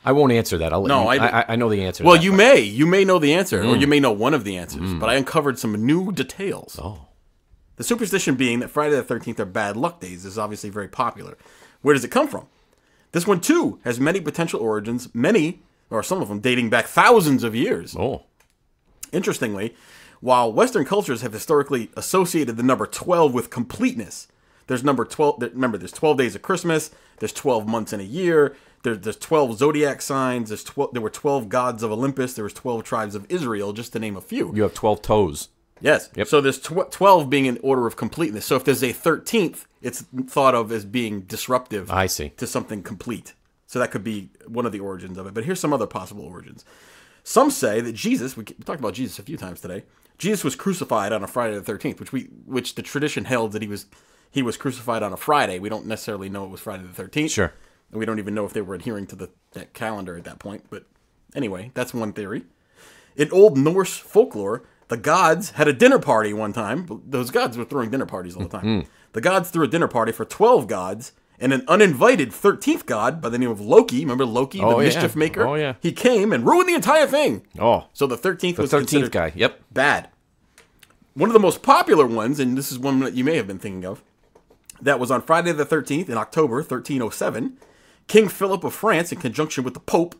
I won't answer that. I know the answer. Well, you may know the answer, or you may know one of the answers, but I uncovered some new details. Oh. The superstition being that Friday the 13th are bad luck days is obviously very popular. Where does it come from? This one, too, has many potential origins, or some of them, dating back thousands of years. Oh. Interestingly, while Western cultures have historically associated the number 12 with completeness, there's number 12. Remember, there's 12 days of Christmas. There's 12 months in a year. There's 12 zodiac signs. There were 12 gods of Olympus. There was 12 tribes of Israel, just to name a few. You have 12 toes. Yes. Yep. So there's 12 being in order of completeness. So if there's a 13th, it's thought of as being disruptive. I see. To something complete. So that could be one of the origins of it. But here's some other possible origins. Some say that Jesus, we talked about Jesus a few times today, Jesus was crucified on a Friday the 13th, which the tradition held that he was crucified on a Friday. We don't necessarily know it was Friday the 13th. Sure. And we don't even know if they were adhering to that calendar at that point. But anyway, that's one theory. In Old Norse folklore, the gods had a dinner party one time. Those gods were throwing dinner parties all the time. Mm-hmm. The gods threw a dinner party for 12 gods, and an uninvited 13th god by the name of Loki, remember Loki, the mischief maker? Oh, yeah. He came and ruined the entire thing. Oh. So the 13th was the 13th considered guy. Yep. Bad. One of the most popular ones, and this is one that you may have been thinking of, that was on Friday the 13th in October 1307, King Philip of France, in conjunction with the Pope,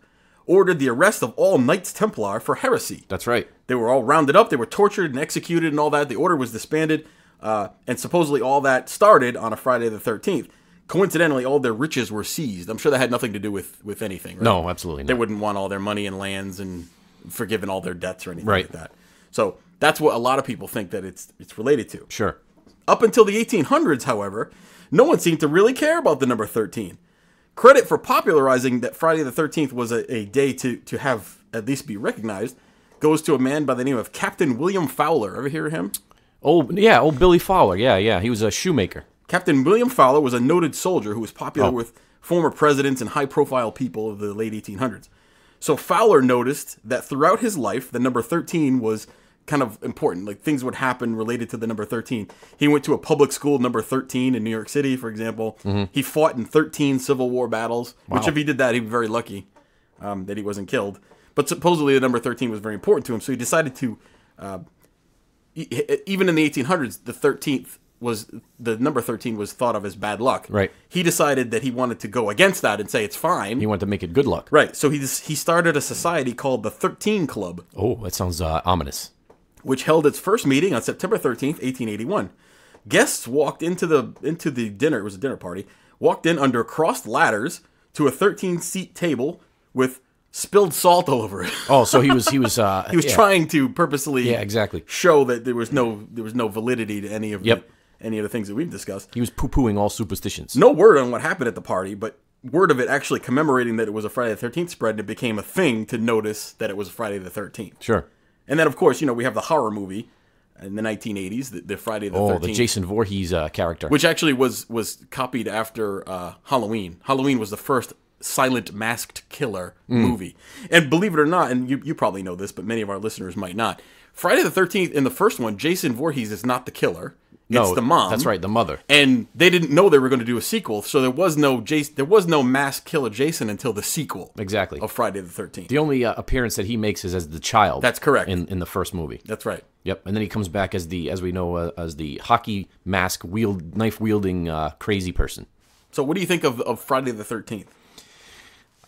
ordered the arrest of all Knights Templar for heresy. That's right. They were all rounded up, they were tortured and executed and all that. The order was disbanded, and supposedly all that started on a Friday the 13th. Coincidentally, all their riches were seized. I'm sure that had nothing to do with anything, right? No, absolutely not. They wouldn't want all their money and lands and forgiven all their debts or anything right. like that. So that's what a lot of people think that it's related to. Sure. Up until the 1800s, however, no one seemed to really care about the number 13. Credit for popularizing that Friday the 13th was a day to have at least be recognized goes to a man by the name of Captain William Fowler. Ever hear of him? Old Billy Fowler. Yeah. He was a shoemaker. Captain William Fowler was a noted soldier who was popular with former presidents and high-profile people of the late 1800s. So Fowler noticed that throughout his life, the number 13 was kind of important. Like, things would happen related to the number 13. He went to a public school, number 13, in New York City, for example. Mm-hmm. He fought in 13 Civil War battles, which if he did that, he'd be very lucky that he wasn't killed. But supposedly the number 13 was very important to him, so he decided to, even in the 1800s, the number 13 was thought of as bad luck. Right. He decided that he wanted to go against that and say it's fine. He wanted to make it good luck. Right. So he started a society called the 13 Club. Oh, that sounds ominous. Which held its first meeting on September 13th, 1881. Guests walked into the dinner. It was a dinner party. Walked in under crossed ladders to a 13-seat table with spilled salt all over it. Oh, so he was he was trying to purposely show that there was no validity to any of the things that we've discussed. He was poo-pooing all superstitions. No word on what happened at the party, but word of it actually commemorating that it was a Friday the 13th spread, and it became a thing to notice that it was Friday the 13th. Sure. And then, of course, we have the horror movie in the 1980s, the Friday the 13th. Oh, the Jason Voorhees character. Which actually was copied after Halloween. Halloween was the first silent masked killer movie. And believe it or not, and you probably know this, but many of our listeners might not, Friday the 13th, in the first one, Jason Voorhees is not the killer. It's the mom. That's right, the mother. And they didn't know they were going to do a sequel, so there was no masked killer Jason until the sequel. Exactly. Of Friday the 13th. The only appearance that he makes is as the child. That's correct. In the first movie. That's right. Yep, and then he comes back as we know, as the hockey mask knife wielding crazy person. So what do you think of Friday the 13th?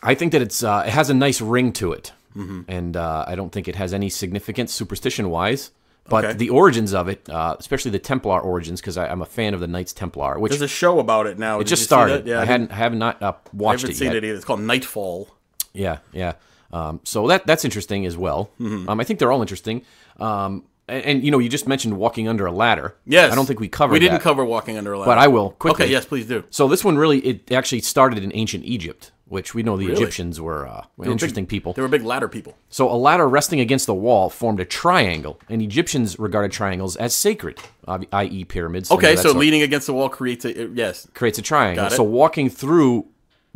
I think that it has a nice ring to it, and I don't think it has any significance superstition-wise. But the origins of it, especially the Templar origins, because I'm a fan of the Knights Templar. Which there's a show about it now. It just started. Yeah, I have not watched it yet. I haven't seen it either. It's called Nightfall. Yeah. So that's interesting as well. I think they're all interesting. And you just mentioned walking under a ladder. Yes. I don't think we covered that. We didn't cover walking under a ladder. But I will, quickly. Okay, yes, please do. So this one it actually started in ancient Egypt, which we know the Egyptians were interesting people. They were big ladder people. So a ladder resting against the wall formed a triangle, and Egyptians regarded triangles as sacred, i.e. pyramids. Okay, so leaning against the wall creates a triangle. So walking through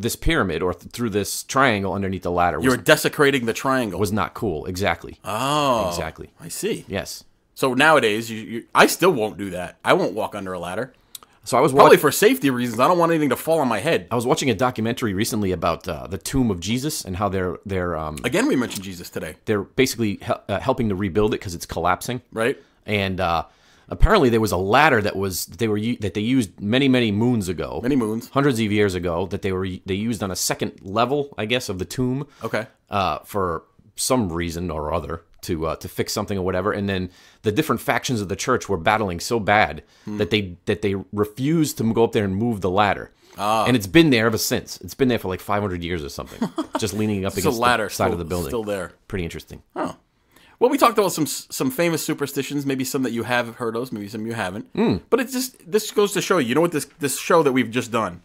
this pyramid or through this triangle underneath the ladder you're desecrating the triangle. Was not cool. Exactly. Oh. Exactly. I see. Yes. So nowadays, I still won't do that. I won't walk under a ladder. So I was probably for safety reasons. I don't want anything to fall on my head. I was watching a documentary recently about the tomb of Jesus and how they're again, we mentioned Jesus today. They're basically helping to rebuild it because it's collapsing. Right. And apparently there was a ladder that they used many moons ago. Many moons. Hundreds of years ago that they used on a second level, I guess, of the tomb. Okay. For some reason or other to fix something or whatever, and then the different factions of the church were battling so bad that they refused to go up there and move the ladder. And it's been there ever since. It's been there for like 500 years or something, just leaning up against the side of the building. Still there. Pretty interesting. Oh. Well, we talked about some famous superstitions, maybe some that you have heard of, maybe some you haven't. But this goes to show you, what this show that we've just done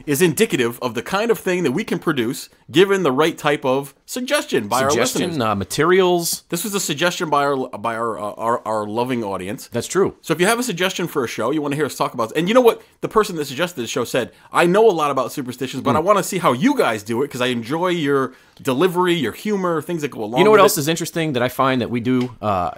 is indicative of the kind of thing that we can produce given the right type of suggestion by our listeners. Materials. This was a suggestion by our loving audience. That's true. So if you have a suggestion for a show, you want to hear us talk about it, and you know what? The person that suggested this show said, I know a lot about superstitions, but I want to see how you guys do it because I enjoy your delivery, your humor, things that go along with it. You know what else is interesting that I find that we do?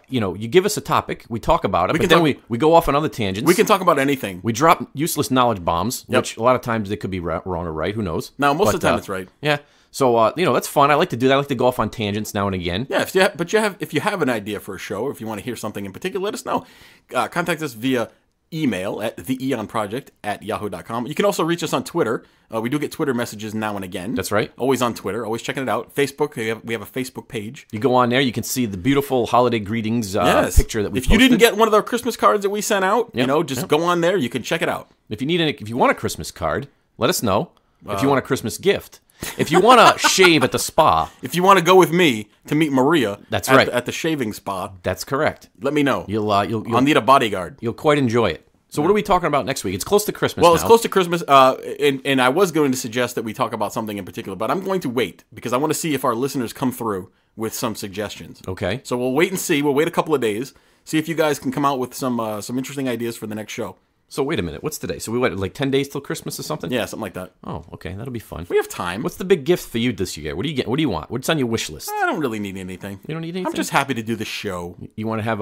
You give us a topic, we talk about it, but then we go off on other tangents. We can talk about anything. We drop useless knowledge bombs, which a lot of times they could be wrong or right. Who knows? No, most of the time it's right. Yeah. So that's fun. I like to do that. I like to go off on tangents now and again. Yeah. If you have an idea for a show, or if you want to hear something in particular, let us know. Contact us via email at TheEoNProject@yahoo.com. You can also reach us on Twitter. We do get Twitter messages now and again. That's right. Always on Twitter. Always checking it out. Facebook. We have a Facebook page. You go on there. You can see the beautiful holiday greetings picture that we posted. If you didn't get one of our Christmas cards that we sent out, just go on there. You can check it out. If you want a Christmas card, let us know. If you want a Christmas gift. If you want to shave at the spa. If you want to go with me to meet Maria. That's right. At the shaving spa. That's correct. Let me know. I'll need a bodyguard. You'll quite enjoy it. So what are we talking about next week? It's close to Christmas Well, it's close to Christmas, and I was going to suggest that we talk about something in particular, but I'm going to wait, because I want to see if our listeners come through with some suggestions. Okay. So we'll wait and see. We'll wait a couple of days, see if you guys can come out with some interesting ideas for the next show. So wait a minute. What's today? So we wait like 10 days till Christmas or something? Yeah, something like that. Oh, okay. That'll be fun. We have time. What's the big gift for you this year? What do you get? What do you want? What's on your wish list? I don't really need anything. You don't need anything? I'm just happy to do the show. You want to have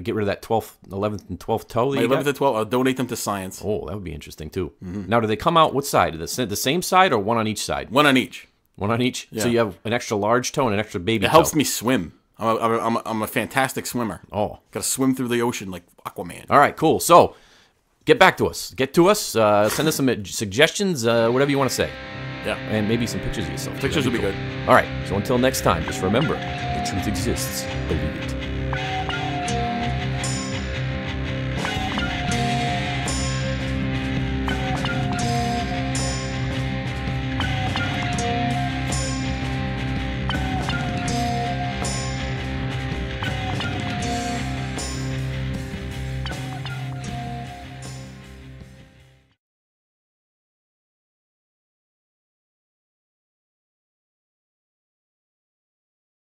get rid of that 12th, 11th, and 12th toe that My you 11th got? and 12th, I'll donate them to science. Oh, that would be interesting too. Now, do they come out what side? The same side or one on each side? One on each. One on each. Yeah. So you have an extra large toe and an extra baby toe. It helps me swim. I'm a fantastic swimmer. Oh. Got to swim through the ocean like Aquaman. All right, cool. So get back to us. Get to us. Send us some suggestions, whatever you want to say. Yeah. And maybe some pictures of yourself. Pictures would be good. All right. So until next time, just remember, the truth exists. Believe it.